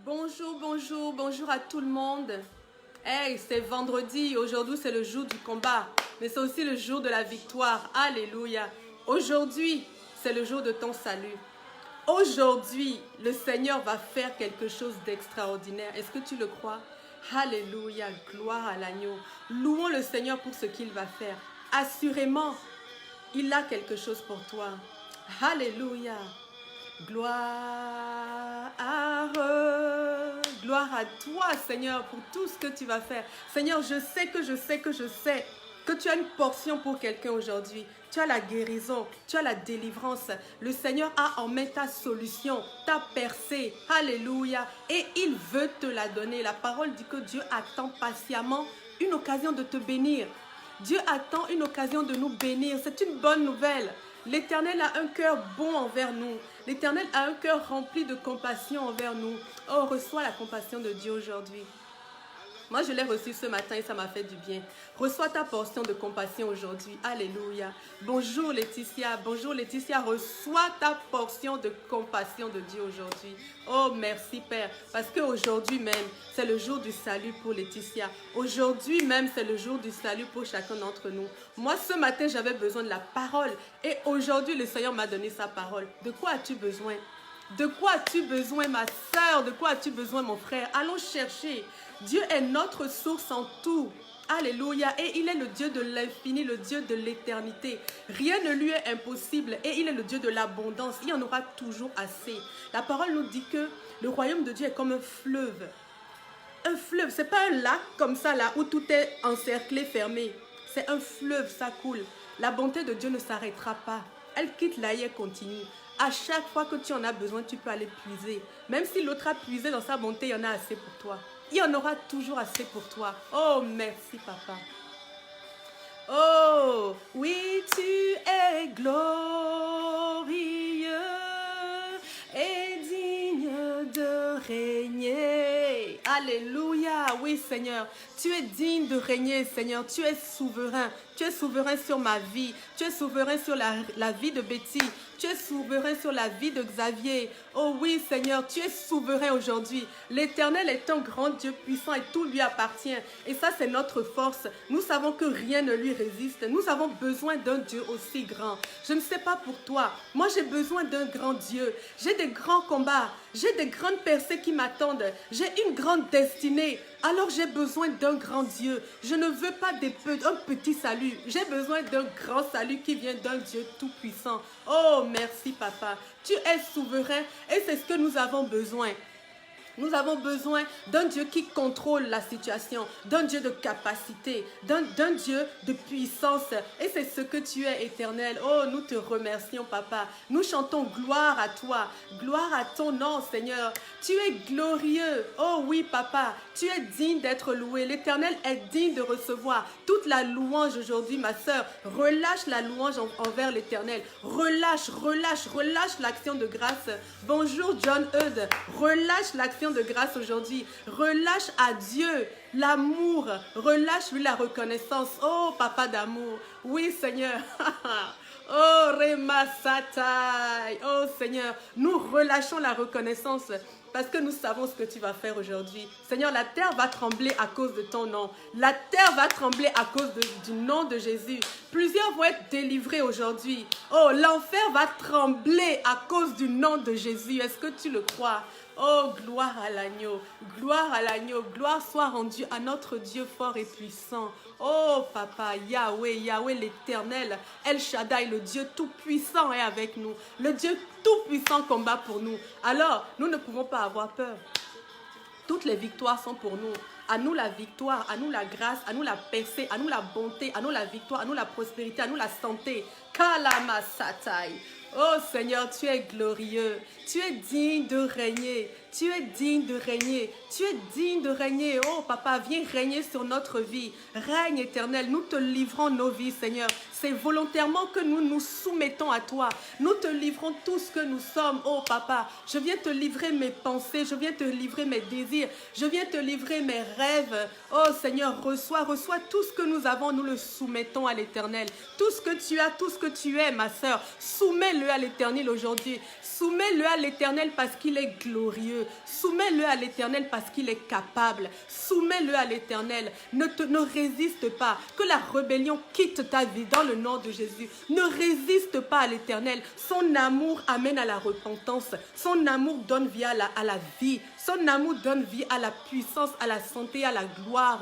Bonjour, bonjour, bonjour à tout le monde. Hey, c'est vendredi, aujourd'hui c'est le jour du combat, mais c'est aussi le jour de la victoire. Alléluia. Aujourd'hui, c'est le jour de ton salut. Aujourd'hui, le Seigneur va faire quelque chose d'extraordinaire. Est-ce que tu le crois? Alléluia, gloire à l'agneau. Louons le Seigneur pour ce qu'il va faire. Assurément, il a quelque chose pour toi. Alléluia. Gloire à toi, Seigneur, pour tout ce que tu vas faire. Seigneur, je sais que tu as une portion pour quelqu'un aujourd'hui. Tu as la guérison, tu as la délivrance. Le Seigneur a en main ta solution, ta percée. Alléluia. Et il veut te la donner. La parole dit que Dieu attend patiemment une occasion de te bénir. Dieu attend une occasion de nous bénir. C'est une bonne nouvelle. L'Éternel a un cœur bon envers nous. L'Éternel a un cœur rempli de compassion envers nous. Oh, reçois la compassion de Dieu aujourd'hui. Moi, je l'ai reçu ce matin et ça m'a fait du bien. Reçois ta portion de compassion aujourd'hui. Alléluia. Bonjour Laetitia. Bonjour Laetitia. Reçois ta portion de compassion de Dieu aujourd'hui. Oh, merci Père. Parce qu'aujourd'hui même, c'est le jour du salut pour Laetitia. Aujourd'hui même, c'est le jour du salut pour chacun d'entre nous. Moi, ce matin, j'avais besoin de la parole. Et aujourd'hui, le Seigneur m'a donné sa parole. De quoi as-tu besoin? De quoi as-tu besoin, ma soeur? De quoi as-tu besoin, mon frère? Allons chercher. Dieu est notre source en tout. Alléluia. Et il est le Dieu de l'infini, le Dieu de l'éternité. Rien ne lui est impossible. Et il est le Dieu de l'abondance. Il y en aura toujours assez. La parole nous dit que le royaume de Dieu est comme un fleuve. Un fleuve, ce n'est pas un lac comme ça là où tout est encerclé, fermé. C'est un fleuve, ça coule. La bonté de Dieu ne s'arrêtera pas. Elle quitte là et elle continue. À chaque fois que tu en as besoin, tu peux aller puiser. Même si l'autre a puisé dans sa bonté, il y en a assez pour toi. Il y en aura toujours assez pour toi. Oh, merci, papa. Oh, oui, tu es glorieux et digne de régner. Alléluia. Oui, Seigneur. Tu es digne de régner, Seigneur. Tu es souverain. Tu es souverain sur ma vie. Tu es souverain sur la vie de Betty. Tu es souverain sur la vie de Xavier. Oh oui, Seigneur, tu es souverain aujourd'hui. L'Éternel est un grand Dieu puissant et tout lui appartient. Et ça, c'est notre force. Nous savons que rien ne lui résiste. Nous avons besoin d'un Dieu aussi grand. Je ne sais pas pour toi. Moi, j'ai besoin d'un grand Dieu. J'ai des grands combats. J'ai des grandes percées qui m'attendent. J'ai une grande destinée. Alors j'ai besoin d'un grand Dieu. Je ne veux pas un petit salut. J'ai besoin d'un grand salut qui vient d'un Dieu tout-puissant. Oh, merci papa. Tu es souverain et c'est ce que nous avons besoin. Nous avons besoin d'un Dieu qui contrôle la situation, d'un Dieu de capacité, d'un Dieu de puissance. Et c'est ce que tu es, Éternel. Oh, nous te remercions, Papa. Nous chantons gloire à toi, gloire à ton nom, Seigneur. Tu es glorieux. Oh oui, Papa, tu es digne d'être loué. L'Éternel est digne de recevoir toute la louange aujourd'hui, ma sœur. Relâche la louange envers l'Éternel. Relâche l'action de grâce. Bonjour, John Eudes. Relâche l'action de grâce aujourd'hui. Relâche à Dieu l'amour. Relâche-lui la reconnaissance. Oh, papa d'amour. Oui, Seigneur. Oh, Rema Satai. Oh, Seigneur, nous relâchons la reconnaissance parce que nous savons ce que tu vas faire aujourd'hui. Seigneur, la terre va trembler à cause de ton nom. La terre va trembler à cause du nom de Jésus. Plusieurs vont être délivrés aujourd'hui. Oh, l'enfer va trembler à cause du nom de Jésus. Est-ce que tu le crois? Oh, gloire à l'agneau, gloire soit rendue à notre Dieu fort et puissant. Oh, Papa, Yahweh, Yahweh l'Éternel, El Shaddai, le Dieu tout-puissant est avec nous. Le Dieu tout-puissant combat pour nous. Alors, nous ne pouvons pas avoir peur. Toutes les victoires sont pour nous. À nous la victoire, à nous la grâce, à nous la percée, à nous la bonté, à nous la victoire, à nous la prospérité, à nous la santé. Kalama Satai. Oh Seigneur, tu es glorieux, tu es digne de régner, tu es digne de régner, tu es digne de régner. Oh Papa, viens régner sur notre vie, règne éternel, nous te livrons nos vies Seigneur. c'est volontairement que nous nous soumettons à toi. Nous te livrons tout ce que nous sommes. Oh papa, je viens te livrer mes pensées, je viens te livrer mes désirs, je viens te livrer mes rêves. Oh Seigneur, reçois tout ce que nous avons, nous le soumettons à l'Éternel. Tout ce que tu as, tout ce que tu es, ma sœur, soumets-le à l'Éternel aujourd'hui. Soumets-le à l'Éternel parce qu'il est glorieux. Soumets-le à l'Éternel parce qu'il est capable. Soumets-le à l'Éternel. Ne résiste pas. Que la rébellion quitte ta vie dans le nom de Jésus. Ne résiste pas à l'Éternel. Son amour amène à la repentance. Son amour donne vie à la vie. Son amour donne vie à la puissance, à la santé, à la gloire.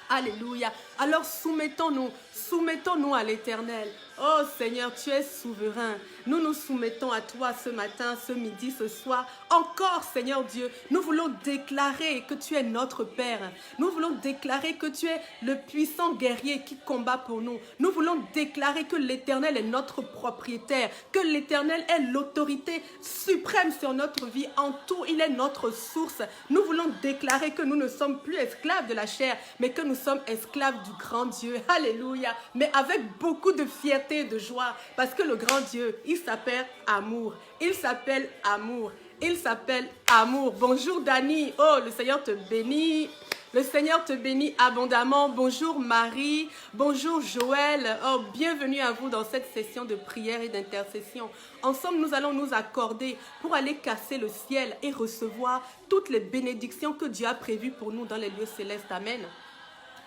Alléluia. Alors soumettons-nous à l'Éternel. Oh Seigneur, tu es souverain. Nous nous soumettons à toi ce matin, ce midi, ce soir. Encore Seigneur Dieu, nous voulons déclarer que tu es notre Père. Nous voulons déclarer que tu es le puissant guerrier qui combat pour nous. Nous voulons déclarer que l'Éternel est notre propriétaire, que l'Éternel est l'autorité suprême sur notre vie. En tout, il est notre source. Nous voulons déclarer que nous ne sommes plus esclaves de la chair, mais que nous sommes esclaves du grand Dieu. Alléluia. Mais avec beaucoup de fierté et de joie, parce que le grand Dieu, il s'appelle amour. Il s'appelle amour. Il s'appelle amour. Bonjour Dani. Oh, le Seigneur te bénit. Le Seigneur te bénit abondamment. Bonjour Marie. Bonjour Joël. Oh, bienvenue à vous dans cette session de prière et d'intercession. Ensemble, nous allons nous accorder pour aller casser le ciel et recevoir toutes les bénédictions que Dieu a prévues pour nous dans les lieux célestes. Amen.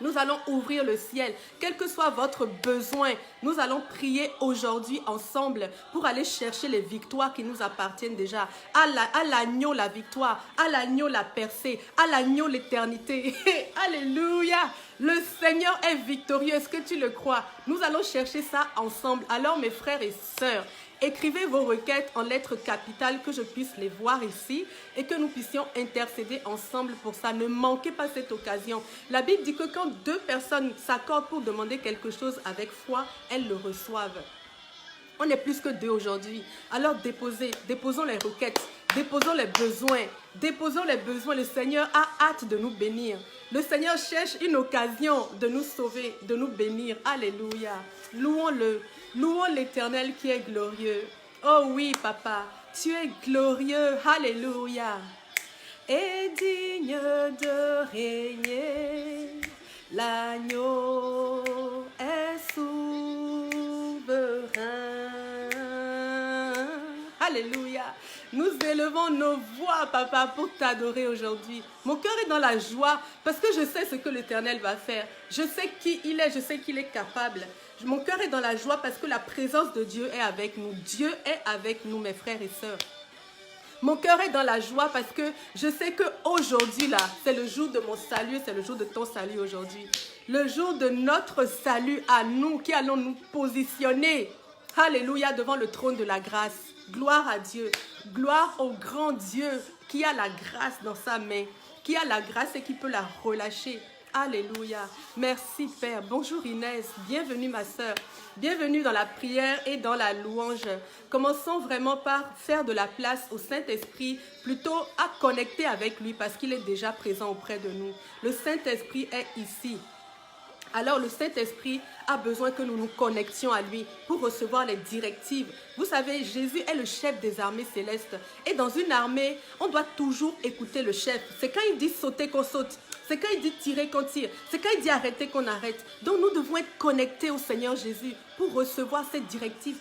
Nous allons ouvrir le ciel, quel que soit votre besoin. Nous allons prier aujourd'hui ensemble pour aller chercher les victoires qui nous appartiennent déjà. À l'agneau la victoire, à l'agneau la percée, à l'agneau l'éternité. Alléluia! Le Seigneur est victorieux. Est-ce que tu le crois? Nous allons chercher ça ensemble. Alors mes frères et sœurs, écrivez vos requêtes en lettres capitales, que je puisse les voir ici et que nous puissions intercéder ensemble pour ça. Ne manquez pas cette occasion. La Bible dit que quand deux personnes s'accordent pour demander quelque chose avec foi, elles le reçoivent. On est plus que deux aujourd'hui. Alors déposons les requêtes, déposons les besoins. Déposons les besoins. Le Seigneur a hâte de nous bénir. Le Seigneur cherche une occasion de nous sauver, de nous bénir. Alléluia. Louons-le. Louons l'Éternel qui est glorieux. Oh oui, papa, tu es glorieux. Alléluia. Et digne de régner, l'agneau est souverain. Alléluia. Nous élevons nos voix, papa, pour t'adorer aujourd'hui. Mon cœur est dans la joie parce que je sais ce que l'Éternel va faire. Je sais qui il est, je sais qu'il est capable. Mon cœur est dans la joie parce que la présence de Dieu est avec nous. Dieu est avec nous, mes frères et sœurs. Mon cœur est dans la joie parce que je sais qu'aujourd'hui, là, c'est le jour de mon salut, c'est le jour de ton salut aujourd'hui. Le jour de notre salut à nous qui allons nous positionner, alléluia, devant le trône de la grâce. Gloire à Dieu, gloire au grand Dieu qui a la grâce dans sa main, qui a la grâce et qui peut la relâcher. Alléluia. Merci Père. Bonjour Inès. Bienvenue ma sœur. Bienvenue dans la prière et dans la louange. Commençons vraiment par faire de la place au Saint-Esprit, plutôt à connecter avec lui parce qu'il est déjà présent auprès de nous. Le Saint-Esprit est ici. Alors le Saint-Esprit a besoin que nous nous connections à lui pour recevoir les directives. Vous savez, Jésus est le chef des armées célestes. Et dans une armée, on doit toujours écouter le chef. C'est quand il dit sauter qu'on saute. C'est quand il dit tirer qu'on tire. C'est quand il dit arrêter qu'on arrête. Donc nous devons être connectés au Seigneur Jésus pour recevoir cette directive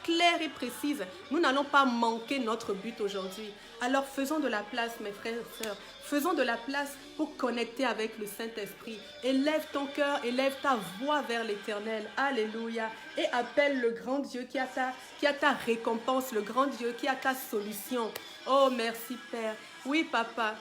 claire et précise. Nous n'allons pas manquer notre but aujourd'hui. Alors faisons de la place, mes frères et sœurs. Faisons de la place pour connecter avec le Saint-Esprit. Élève ton cœur, élève ta voix vers l'Éternel. Alléluia. Et appelle le grand Dieu qui a ta récompense, le grand Dieu qui a ta solution. Oh, merci Père. Oui, Papa.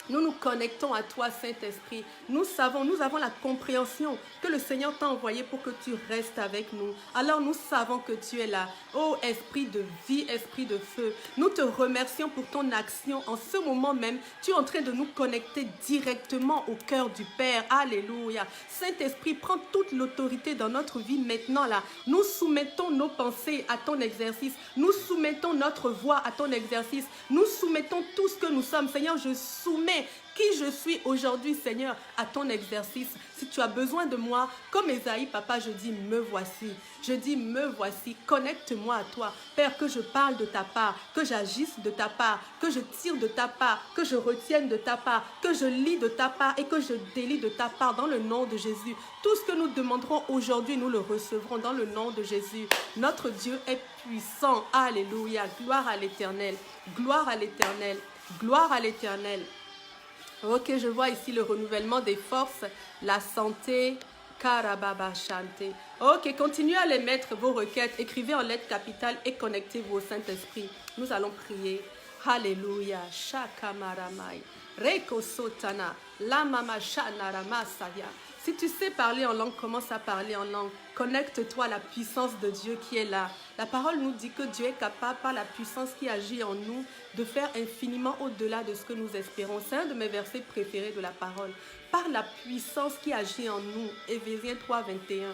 Nous nous connectons à toi, Saint-Esprit. Nous avons la compréhension que le Seigneur t'a envoyé pour que tu restes avec nous. Alors nous savons que tu es là. Oh, Esprit de vie, Esprit de feu. Nous te remercions pour ton action. En ce moment même, tu es en train de nous connecter directement au cœur du Père. Alléluia. Saint-Esprit, prends toute l'autorité dans notre vie maintenant là. Nous soumettons nos pensées à ton exercice. Nous soumettons notre voix à ton exercice. Nous soumettons tout ce que nous sommes. Seigneur, je soumets confirmer qui je suis aujourd'hui, Seigneur, à ton exercice. Si tu as besoin de moi, comme Esaïe, papa, je dis, me voici. Je dis, me voici, connecte-moi à toi. Père, que je parle de ta part, que j'agisse de ta part, que je tire de ta part, que je retienne de ta part, que je lis de ta part et que je délie de ta part dans le nom de Jésus. Tout ce que nous demanderons aujourd'hui, nous le recevrons dans le nom de Jésus. Notre Dieu est puissant. Alléluia. Gloire à l'Éternel. Gloire à l'Éternel. Gloire à l'Éternel. Ok, je vois ici le renouvellement des forces, la santé, Karababa Shante. Ok, continuez à les mettre, vos requêtes, écrivez en lettres capitales et connectez-vous au Saint-Esprit. Nous allons prier. Alléluia. Shakamaramai. Reiko Sotana. Lamama Shanarama Saya. Si tu sais parler en langue, commence à parler en langue. Connecte-toi à la puissance de Dieu qui est là. La parole nous dit que Dieu est capable, par la puissance qui agit en nous, de faire infiniment au-delà de ce que nous espérons. C'est un de mes versets préférés de la parole. Par la puissance qui agit en nous. Éphésiens 3, 21.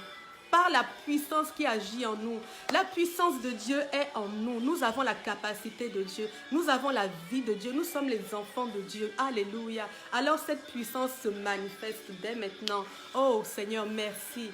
Par la puissance qui agit en nous. La puissance de Dieu est en nous. Nous avons la capacité de Dieu. Nous avons la vie de Dieu. Nous sommes les enfants de Dieu. Alléluia. Alors cette puissance se manifeste dès maintenant. Oh Seigneur, merci.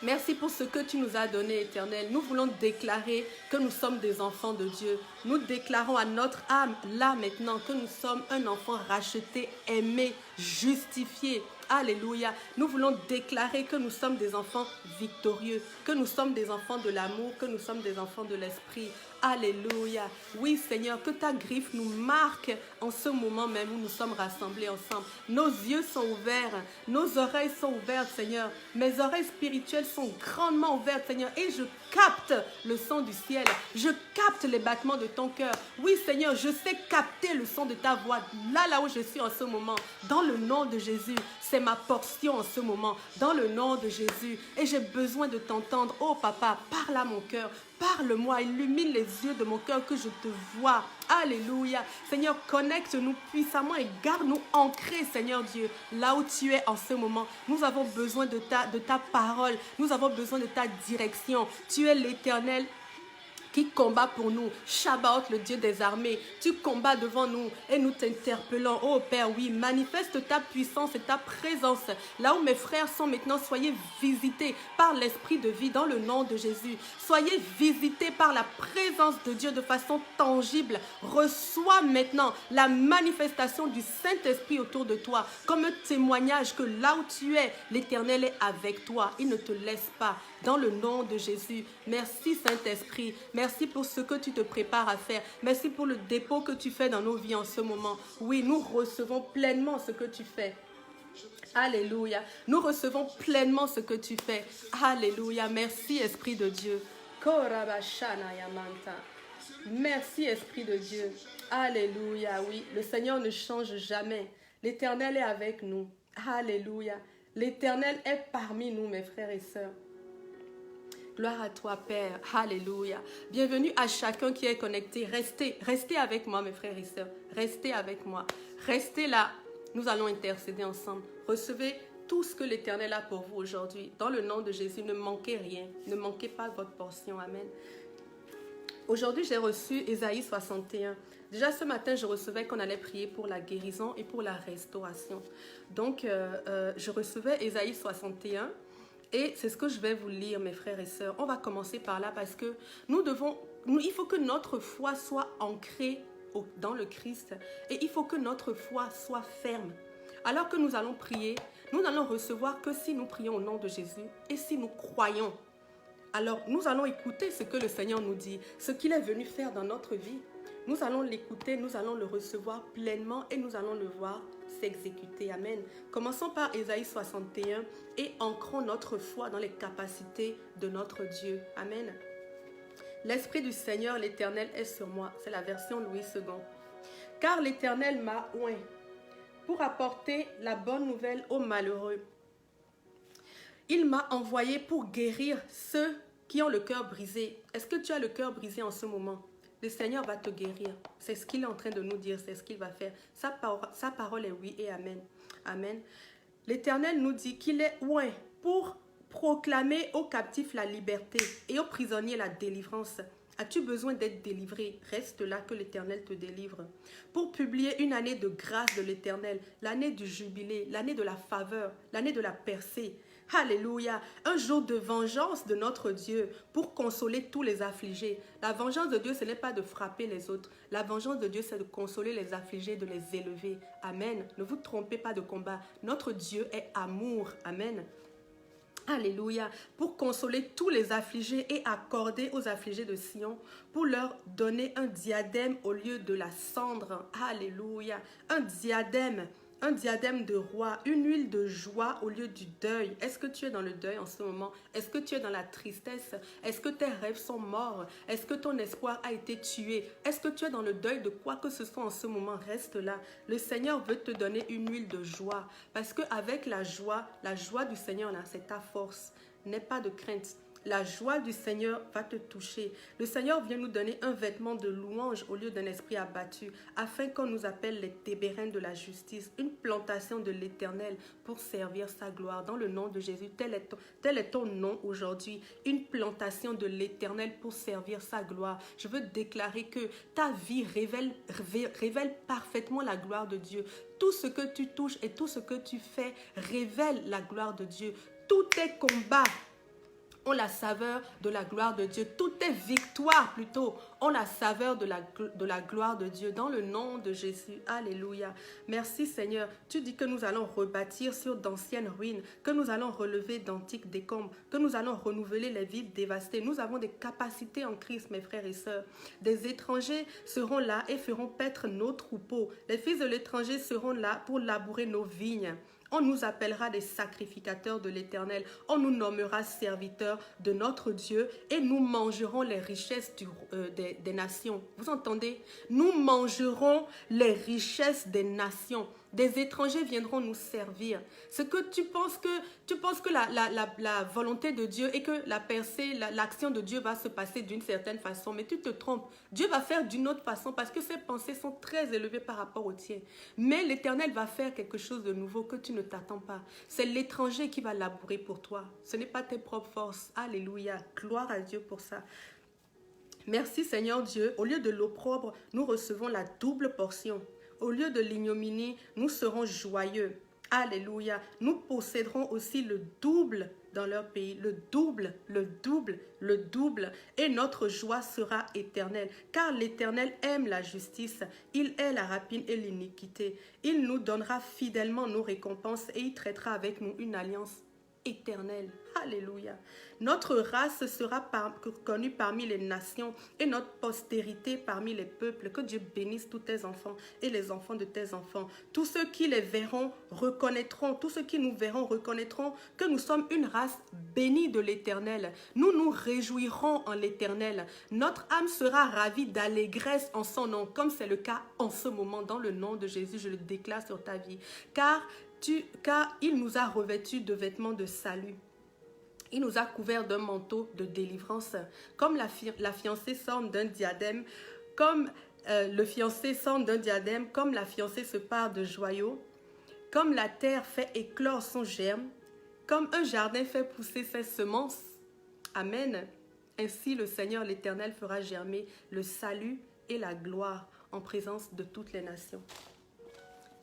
Merci pour ce que tu nous as donné, Éternel. Nous voulons déclarer que nous sommes des enfants de Dieu. Nous déclarons à notre âme, là maintenant, que nous sommes un enfant racheté, aimé, justifié. Alléluia. Nous voulons déclarer que nous sommes des enfants victorieux, que nous sommes des enfants de l'amour, que nous sommes des enfants de l'esprit. Alléluia. Oui, Seigneur, que ta griffe nous marque en ce moment même où nous sommes rassemblés ensemble. Nos yeux sont ouverts, nos oreilles sont ouvertes, Seigneur. Mes oreilles spirituelles sont grandement ouvertes, Seigneur, et je capte le son du ciel. Je capte les battements de ton cœur. Oui, Seigneur, je sais capter le son de ta voix là où je suis en ce moment. Dans le nom de Jésus, c'est ma portion en ce moment. Dans le nom de Jésus. Et j'ai besoin de t'entendre. Oh, Papa, parle à mon cœur. Parle-moi, illumine les yeux de mon cœur que je te vois. Alléluia. Seigneur, connecte-nous puissamment et garde-nous ancrés, Seigneur Dieu, là où tu es en ce moment. Nous avons besoin de ta parole. Nous avons besoin de ta direction. Tu es l'Éternel qui combat pour nous. Shabbat, le Dieu des armées, tu combats devant nous et nous t'interpellons. Oh Père, oui, manifeste ta puissance et ta présence. Là où mes frères sont maintenant, soyez visités par l'Esprit de vie dans le nom de Jésus. Soyez visités par la présence de Dieu de façon tangible. Reçois maintenant la manifestation du Saint-Esprit autour de toi comme un témoignage que là où tu es, l'Éternel est avec toi. Il ne te laisse pas. Dans le nom de Jésus. Merci Saint-Esprit. Merci pour ce que tu te prépares à faire. Merci pour le dépôt que tu fais dans nos vies en ce moment. Oui, nous recevons pleinement ce que tu fais. Alléluia. Nous recevons pleinement ce que tu fais. Alléluia. Merci Esprit de Dieu. Merci Esprit de Dieu. Alléluia. Oui, le Seigneur ne change jamais. L'Éternel est avec nous. Alléluia. L'Éternel est parmi nous, mes frères et sœurs. Gloire à toi, Père. Alléluia. Bienvenue à chacun qui est connecté. Restez avec moi, mes frères et sœurs. Restez avec moi. Restez là. Nous allons intercéder ensemble. Recevez tout ce que l'Éternel a pour vous aujourd'hui. Dans le nom de Jésus, ne manquez rien. Ne manquez pas votre portion. Amen. Aujourd'hui, j'ai reçu Ésaïe 61. Déjà ce matin, je recevais qu'on allait prier pour la guérison et pour la restauration. Donc, je recevais Ésaïe 61. Et c'est ce que je vais vous lire, mes frères et sœurs. On va commencer par là parce que il faut que notre foi soit ancrée dans le Christ. Et il faut que notre foi soit ferme. Alors que nous allons prier, nous n'allons recevoir que si nous prions au nom de Jésus et si nous croyons. Alors, nous allons écouter ce que le Seigneur nous dit, ce qu'il est venu faire dans notre vie. Nous allons l'écouter, nous allons le recevoir pleinement et nous allons le voir s'exécuter. Amen. Commençons par Ésaïe 61 et ancrons notre foi dans les capacités de notre Dieu. Amen. L'Esprit du Seigneur, l'Éternel, est sur moi. C'est la version Louis II. Car l'Éternel m'a oint pour apporter la bonne nouvelle aux malheureux. Il m'a envoyé pour guérir ceux qui ont le cœur brisé. Est-ce que tu as le cœur brisé en ce moment? Le Seigneur va te guérir. C'est ce qu'il est en train de nous dire. C'est ce qu'il va faire. Sa parole est oui et amen. Amen. L'Éternel nous dit qu'il est oint pour proclamer aux captifs la liberté et aux prisonniers la délivrance, As-tu besoin d'être délivré? Reste là que l'Éternel te délivre. Pour publier une année de grâce de l'Éternel, l'année du jubilé, l'année de la faveur, l'année de la percée. Alléluia. Un jour de vengeance de notre Dieu pour consoler tous les affligés. La vengeance de Dieu, ce n'est pas de frapper les autres. La vengeance de Dieu, c'est de consoler les affligés, de les élever. Amen. Ne vous trompez pas de combat. Notre Dieu est amour. Amen. Alléluia, pour consoler tous les affligés et accorder aux affligés de Sion, pour leur donner un diadème au lieu de la cendre. Alléluia, un diadème de roi, une huile de joie au lieu du deuil. Est-ce que tu es dans le deuil en ce moment? Est-ce que tu es dans la tristesse? Est-ce que tes rêves sont morts? Est-ce que ton espoir a été tué? Est-ce que tu es dans le deuil de quoi que ce soit en ce moment? Reste là. Le Seigneur veut te donner une huile de joie. Parce qu'avec la joie du Seigneur, là, c'est ta force. N'aie pas de crainte. La joie du Seigneur va te toucher. Le Seigneur vient nous donner un vêtement de louange au lieu d'un esprit abattu, afin qu'on nous appelle les tébérins de la justice, une plantation de l'Éternel pour servir sa gloire. Dans le nom de Jésus, tel est ton nom aujourd'hui, une plantation de l'Éternel pour servir sa gloire. Je veux déclarer que ta vie révèle parfaitement la gloire de Dieu. Tout ce que tu touches et tout ce que tu fais révèle la gloire de Dieu. Tous tes combats ont la saveur de la gloire de Dieu. Toutes tes victoires, plutôt, ont la saveur de la gloire de Dieu. Dans le nom de Jésus. Alléluia. Merci Seigneur. Tu dis que nous allons rebâtir sur d'anciennes ruines, que nous allons relever d'antiques décombres, que nous allons renouveler les villes dévastées. Nous avons des capacités en Christ, mes frères et sœurs. Des étrangers seront là et feront paître nos troupeaux. Les fils de l'étranger seront là pour labourer nos vignes. On nous appellera des sacrificateurs de l'Éternel. On nous nommera serviteurs de notre Dieu et nous mangerons les richesses des nations. Vous entendez? Nous mangerons les richesses des nations. Des étrangers viendront nous servir. Ce que tu penses que la volonté de Dieu et que la percée, l'action de Dieu va se passer d'une certaine façon, mais tu te trompes. Dieu va faire d'une autre façon parce que ses pensées sont très élevées par rapport aux tiennes. Mais l'Éternel va faire quelque chose de nouveau que tu ne t'attends pas. C'est l'étranger qui va labourer pour toi. Ce n'est pas tes propres forces. Alléluia. Gloire à Dieu pour ça. Merci Seigneur Dieu. Au lieu de l'opprobre, nous recevons la double portion. Au lieu de l'ignominie, nous serons joyeux. Alléluia. Nous posséderons aussi le double dans leur pays. Le double, le double, le double. Et notre joie sera éternelle. Car l'Éternel aime la justice. Il hait la rapine et l'iniquité. Il nous donnera fidèlement nos récompenses et il traitera avec nous une alliance éternelle. Alléluia. Notre race sera connue parmi les nations et notre postérité parmi les peuples. Que Dieu bénisse tous tes enfants et les enfants de tes enfants. Tous ceux qui les verront reconnaîtront, tous ceux qui nous verront reconnaîtront que nous sommes une race bénie de l'Éternel. Nous nous réjouirons en l'Éternel. Notre âme sera ravie d'allégresse en son nom, comme c'est le cas en ce moment. Dans le nom de Jésus, je le déclare sur ta vie. Car il nous a revêtus de vêtements de salut. Il nous a couverts d'un manteau de délivrance. Comme la fiancée s'orne d'un diadème, comme le fiancé s'orne d'un diadème, comme la fiancée se pare de joyaux, comme la terre fait éclore son germe, comme un jardin fait pousser ses semences. Amen. Ainsi le Seigneur l'Éternel fera germer le salut et la gloire en présence de toutes les nations.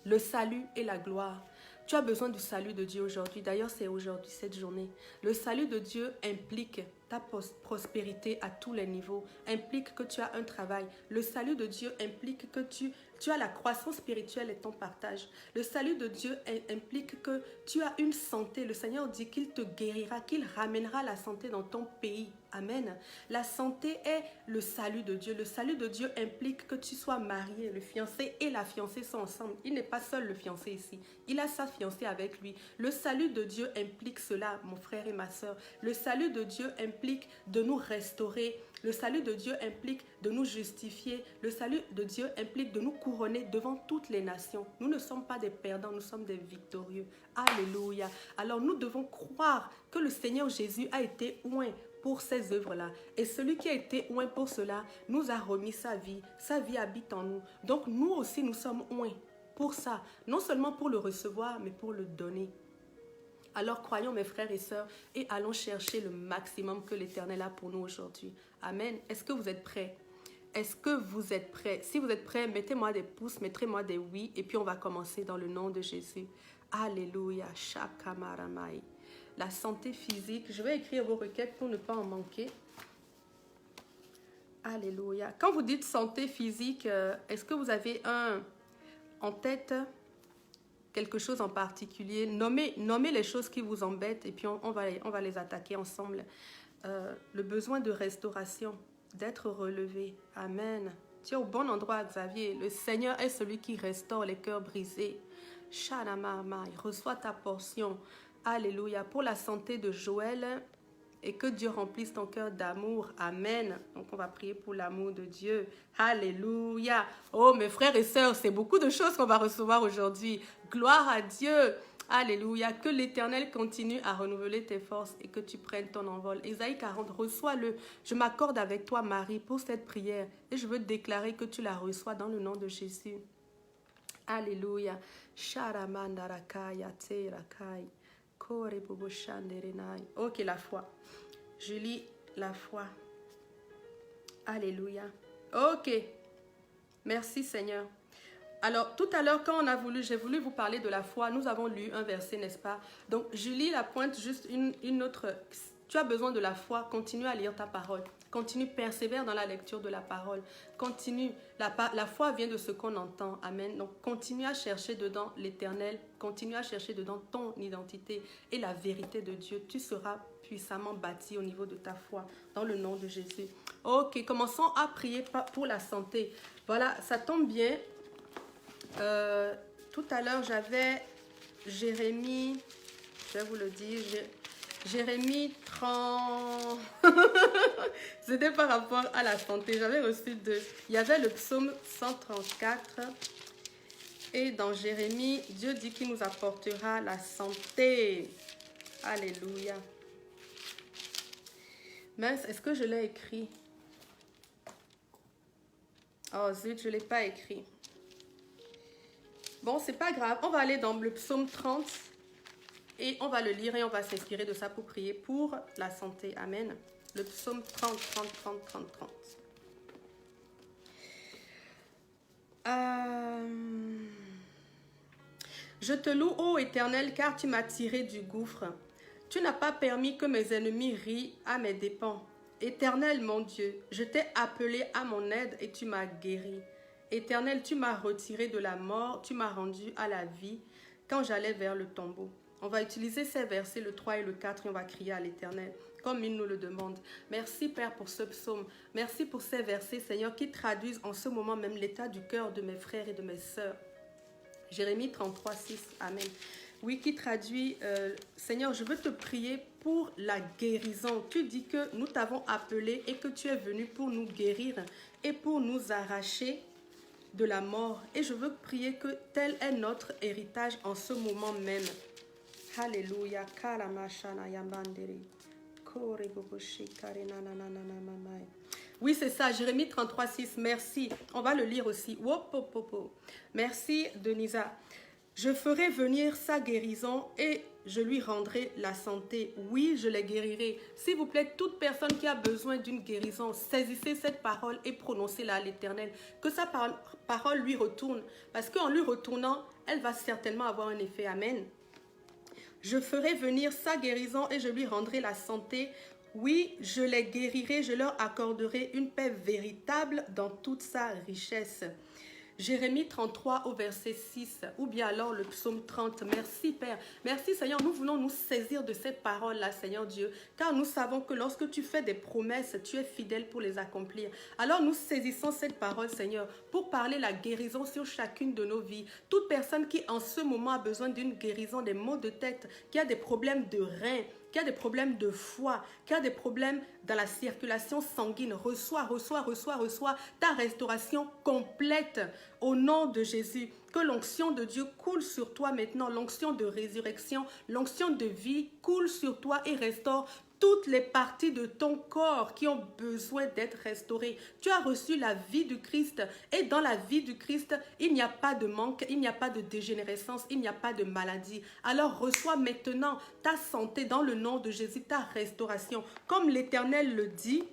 Le salut et la gloire. Tu as besoin du salut de Dieu aujourd'hui. D'ailleurs, c'est aujourd'hui, cette journée. Le salut de Dieu implique ta prospérité à tous les niveaux, implique que tu as un travail. Le salut de Dieu implique que tu as la croissance spirituelle et ton partage. Le salut de Dieu implique que tu as une santé. Le Seigneur dit qu'il te guérira, qu'il ramènera la santé dans ton pays. Amen. La santé est le salut de Dieu. Le salut de Dieu implique que tu sois marié. Le fiancé et la fiancée sont ensemble. Il n'est pas seul le fiancé ici. Il a sa fiancée avec lui. Le salut de Dieu implique cela, mon frère et ma soeur. Le salut de Dieu implique de nous restaurer. Le salut de Dieu implique de nous justifier. Le salut de Dieu implique de nous couronner devant toutes les nations. Nous ne sommes pas des perdants, nous sommes des victorieux. Alléluia. Alors nous devons croire que le Seigneur Jésus a été oint pour ces œuvres-là. Et celui qui a été oint pour cela nous a remis sa vie. Sa vie habite en nous. Donc nous aussi, nous sommes oints pour ça. Non seulement pour le recevoir, mais pour le donner. Alors croyons mes frères et sœurs et allons chercher le maximum que l'Éternel a pour nous aujourd'hui. Amen. Est-ce que vous êtes prêts? Est-ce que vous êtes prêts? Si vous êtes prêts, mettez-moi des pouces, mettez-moi des oui et puis on va commencer dans le nom de Jésus. Alléluia. Shakamaramai. La santé physique. Je vais écrire vos requêtes pour ne pas en manquer. Alléluia. Quand vous dites santé physique, est-ce que vous avez en tête quelque chose en particulier? Nommez les choses qui vous embêtent et puis on va les attaquer ensemble. Le besoin de restauration, d'être relevé. Amen. Tu es au bon endroit, Xavier. Le Seigneur est celui qui restaure les cœurs brisés. Shanamama, reçois ta portion. Alléluia. Pour la santé de Joël, et que Dieu remplisse ton cœur d'amour. Amen. Donc, on va prier pour l'amour de Dieu. Alléluia. Oh, mes frères et sœurs, c'est beaucoup de choses qu'on va recevoir aujourd'hui. Gloire à Dieu. Alléluia. Que l'Éternel continue à renouveler tes forces et que tu prennes ton envol. Ésaïe 40, reçois-le. Je m'accorde avec toi, Marie, pour cette prière. Et je veux déclarer que tu la reçois dans le nom de Jésus. Alléluia. Sharamandarakaya terakai. Ok, la foi. Je lis la foi. Alléluia. Ok. Merci Seigneur. Alors, tout à l'heure, quand j'ai voulu vous parler de la foi, nous avons lu un verset, n'est-ce pas? Donc, je lis la pointe, juste une autre. Tu as besoin de la foi, continue à lire ta parole. Continue, persévère dans la lecture de la parole. Continue. La foi vient de ce qu'on entend. Amen. Donc, continue à chercher dedans l'Éternel. Continue à chercher dedans ton identité et la vérité de Dieu. Tu seras puissamment bâti au niveau de ta foi. Dans le nom de Jésus. Ok, commençons à prier pour la santé. Voilà, ça tombe bien. Tout à l'heure, j'avais Jérémie. Je vais vous le dire. Jérémie 30. C'était par rapport à la santé. J'avais reçu deux. Il y avait le psaume 134. Et dans Jérémie, Dieu dit qu'il nous apportera la santé. Alléluia. Mince, est-ce que je l'ai écrit? Oh zut, je ne l'ai pas écrit. Bon, c'est pas grave. On va aller dans le psaume 30. Et on va le lire et on va s'inspirer de ça pour prier pour la santé. Amen. Le psaume 30, 30, 30, 30, 30. Je te loue, ô Éternel, car tu m'as tiré du gouffre. Tu n'as pas permis que mes ennemis rient à mes dépens. Éternel, mon Dieu, je t'ai appelé à mon aide et tu m'as guéri. Éternel, tu m'as retiré de la mort, tu m'as rendu à la vie quand j'allais vers le tombeau. On va utiliser ces versets, le 3 et le 4, et on va crier à l'Éternel, comme il nous le demande. Merci, Père, pour ce psaume. Merci pour ces versets, Seigneur, qui traduisent en ce moment même l'état du cœur de mes frères et de mes sœurs. Jérémie 33, 6. Amen. Oui, qui traduit, Seigneur, je veux te prier pour la guérison. Tu dis que nous t'avons appelé et que tu es venu pour nous guérir et pour nous arracher de la mort. Et je veux prier que tel est notre héritage en ce moment même. Alléluia. Oui, c'est ça, Jérémie 33, 6. Merci. On va le lire aussi. Merci, Denisa. Je ferai venir sa guérison et je lui rendrai la santé. Oui, je les guérirai. S'il vous plaît, toute personne qui a besoin d'une guérison, saisissez cette parole et prononcez-la à l'Éternel. Que sa parole lui retourne. Parce qu'en lui retournant, elle va certainement avoir un effet. Amen. Je ferai venir sa guérison et je lui rendrai la santé. Oui, je les guérirai, je leur accorderai une paix véritable dans toute sa richesse. Jérémie 33 au verset 6, ou bien alors le psaume 30. Merci Père, merci Seigneur, nous voulons nous saisir de ces paroles-là, Seigneur Dieu, car nous savons que lorsque tu fais des promesses, tu es fidèle pour les accomplir. Alors nous saisissons cette parole, Seigneur, pour parler la guérison sur chacune de nos vies. Toute personne qui en ce moment a besoin d'une guérison des maux de tête, qui a des problèmes de reins, qui a des problèmes de foie, qui a des problèmes dans la circulation sanguine, reçois ta restauration complète au nom de Jésus. Que l'onction de Dieu coule sur toi maintenant, l'onction de résurrection, l'onction de vie coule sur toi et restaure toutes les parties de ton corps qui ont besoin d'être restaurées. Tu as reçu la vie du Christ et dans la vie du Christ, il n'y a pas de manque, il n'y a pas de dégénérescence, il n'y a pas de maladie. Alors reçois maintenant ta santé dans le nom de Jésus, ta restauration. Comme l'Éternel le dit,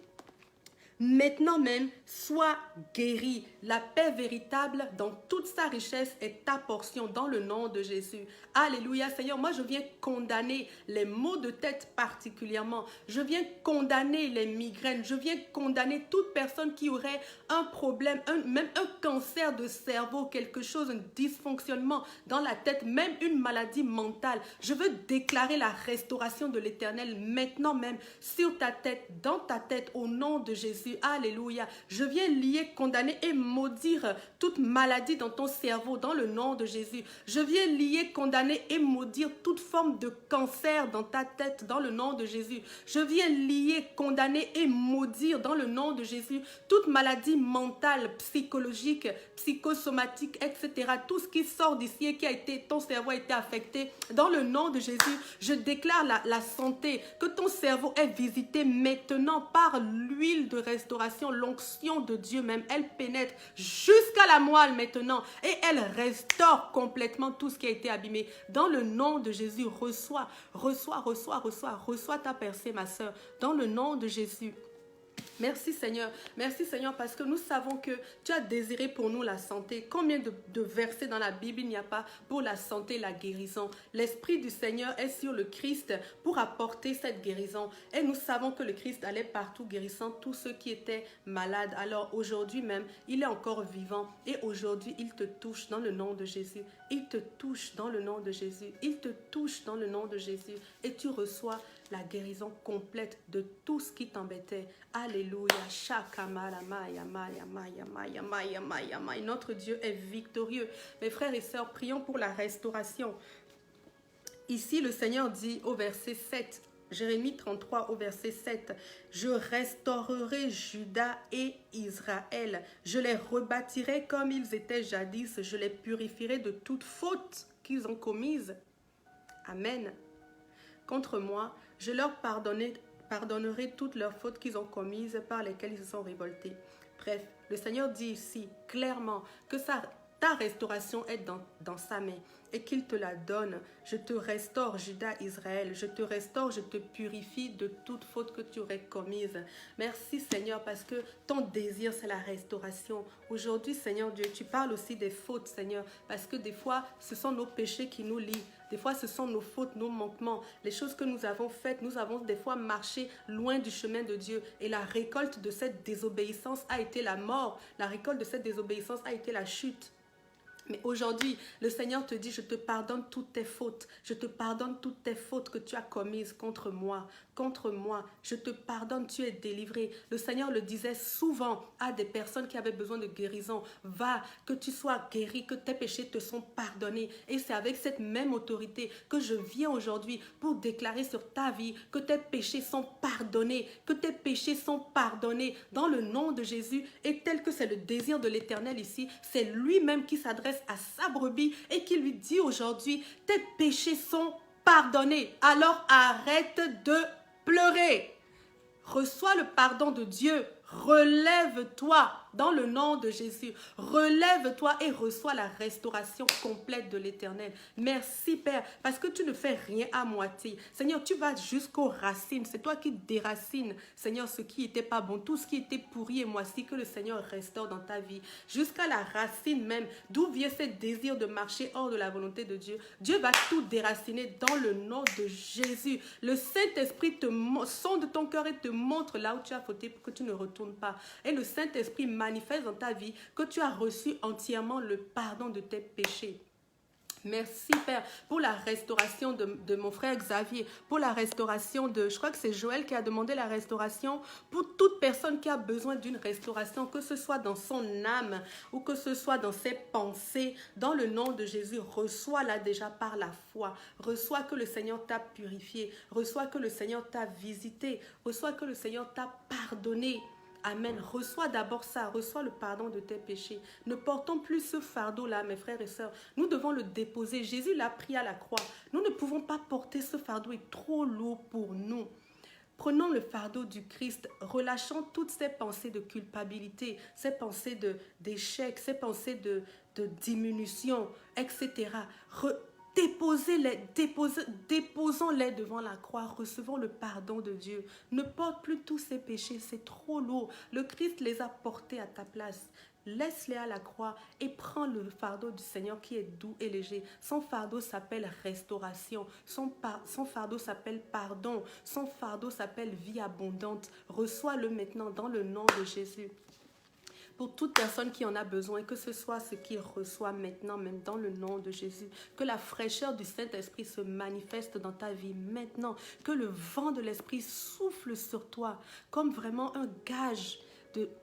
maintenant même, sois guéri. La paix véritable dans toute sa richesse est ta portion dans le nom de Jésus. Alléluia, Seigneur. Moi, je viens condamner les maux de tête particulièrement. Je viens condamner les migraines. Je viens condamner toute personne qui aurait un problème, même un cancer de cerveau, quelque chose, un dysfonctionnement dans la tête, même une maladie mentale. Je veux déclarer la restauration de l'Éternel maintenant même sur ta tête, dans ta tête, au nom de Jésus. Alléluia. Je viens lier, condamner et maudire toute maladie dans ton cerveau dans le nom de Jésus. Je viens lier, condamner et maudire toute forme de cancer dans ta tête dans le nom de Jésus. Je viens lier, condamner et maudire dans le nom de Jésus toute maladie mentale, psychologique, psychosomatique, etc. Tout ce qui sort d'ici et qui a été, ton cerveau a été affecté dans le nom de Jésus. Je déclare la santé, que ton cerveau est visité maintenant par l'huile de restauration, l'onction de Dieu même. Elle pénètre jusqu'à la moelle maintenant et elle restaure complètement tout ce qui a été abîmé. Dans le nom de Jésus, reçois ta percée, ma soeur, dans le nom de Jésus. Merci Seigneur parce que nous savons que tu as désiré pour nous la santé. Combien de versets dans la Bible il n'y a pas pour la santé, la guérison? L'Esprit du Seigneur est sur le Christ pour apporter cette guérison. Et nous savons que le Christ allait partout guérissant tous ceux qui étaient malades. Alors aujourd'hui même, il est encore vivant et aujourd'hui il te touche dans le nom de Jésus. Il te touche dans le nom de Jésus. Il te touche dans le nom de Jésus et tu reçois la guérison complète de tout ce qui t'embêtait. Alléluia. Notre Dieu est victorieux. Mes frères et sœurs, prions pour la restauration. Ici, le Seigneur dit au verset 7, Jérémie 33 au verset 7, « Je restaurerai Juda et Israël. Je les rebâtirai comme ils étaient jadis. Je les purifierai de toute faute qu'ils ont commise. » Amen. Contre moi, je leur pardonnerai toutes leurs fautes qu'ils ont commises par lesquelles ils se sont révoltés. Bref, le Seigneur dit ici clairement que ta restauration est dans sa main et qu'il te la donne. Je te restaure, Juda, Israël. Je te restaure, je te purifie de toute faute que tu aurais commise. Merci Seigneur parce que ton désir c'est la restauration. Aujourd'hui Seigneur Dieu, tu parles aussi des fautes Seigneur parce que des fois ce sont nos péchés qui nous lient. Des fois, ce sont nos fautes, nos manquements, les choses que nous avons faites. Nous avons des fois marché loin du chemin de Dieu. Et la récolte de cette désobéissance a été la mort. La récolte de cette désobéissance a été la chute. Mais aujourd'hui, le Seigneur te dit, je te pardonne toutes tes fautes. Je te pardonne toutes tes fautes que tu as commises contre moi. Contre moi, je te pardonne, tu es délivré. Le Seigneur le disait souvent à des personnes qui avaient besoin de guérison. Va, que tu sois guéri, que tes péchés te sont pardonnés. Et c'est avec cette même autorité que je viens aujourd'hui pour déclarer sur ta vie que tes péchés sont pardonnés. Que tes péchés sont pardonnés dans le nom de Jésus. Et tel que c'est le désir de l'Éternel ici, c'est lui-même qui s'adresse à sa brebis et qui lui dit aujourd'hui, tes péchés sont pardonnés. Alors arrête de pleurer. Reçois le pardon de Dieu. Relève-toi dans le nom de Jésus. Relève-toi et reçois la restauration complète de l'Éternel. Merci Père, parce que tu ne fais rien à moitié. Seigneur, tu vas jusqu'aux racines. C'est toi qui déracines, Seigneur, ce qui n'était pas bon, tout ce qui était pourri et moisi, que le Seigneur restaure dans ta vie. Jusqu'à la racine même, d'où vient ce désir de marcher hors de la volonté de Dieu. Dieu va tout déraciner dans le nom de Jésus. Le Saint-Esprit te sonde ton cœur et te montre là où tu as fauté pour que tu ne retournes pas. Et le Saint-Esprit manifeste dans ta vie que tu as reçu entièrement le pardon de tes péchés. Merci Père pour la restauration de mon frère Xavier, pour la restauration de, je crois que c'est Joël qui a demandé la restauration, pour toute personne qui a besoin d'une restauration, que ce soit dans son âme ou que ce soit dans ses pensées, dans le nom de Jésus, reçois-la déjà par la foi, reçois que le Seigneur t'a purifié, reçois que le Seigneur t'a visité, reçois que le Seigneur t'a pardonné. Amen. Reçois d'abord ça. Reçois le pardon de tes péchés. Ne portons plus ce fardeau-là, mes frères et sœurs. Nous devons le déposer. Jésus l'a pris à la croix. Nous ne pouvons pas porter ce fardeau. Il est trop lourd pour nous. Prenons le fardeau du Christ, relâchons toutes ces pensées de culpabilité, ces pensées d'échec, ces pensées de diminution, etc. Déposons-les devant la croix, recevons le pardon de Dieu. Ne porte plus tous ces péchés, c'est trop lourd. Le Christ les a portés à ta place. Laisse-les à la croix et prends le fardeau du Seigneur qui est doux et léger. Son fardeau s'appelle restauration. Son fardeau s'appelle pardon. Son fardeau s'appelle vie abondante. Reçois-le maintenant dans le nom de Jésus. Pour toute personne qui en a besoin, que ce soit ce qu'il reçoit maintenant, même dans le nom de Jésus. Que la fraîcheur du Saint-Esprit se manifeste dans ta vie maintenant. Que le vent de l'Esprit souffle sur toi comme vraiment un gage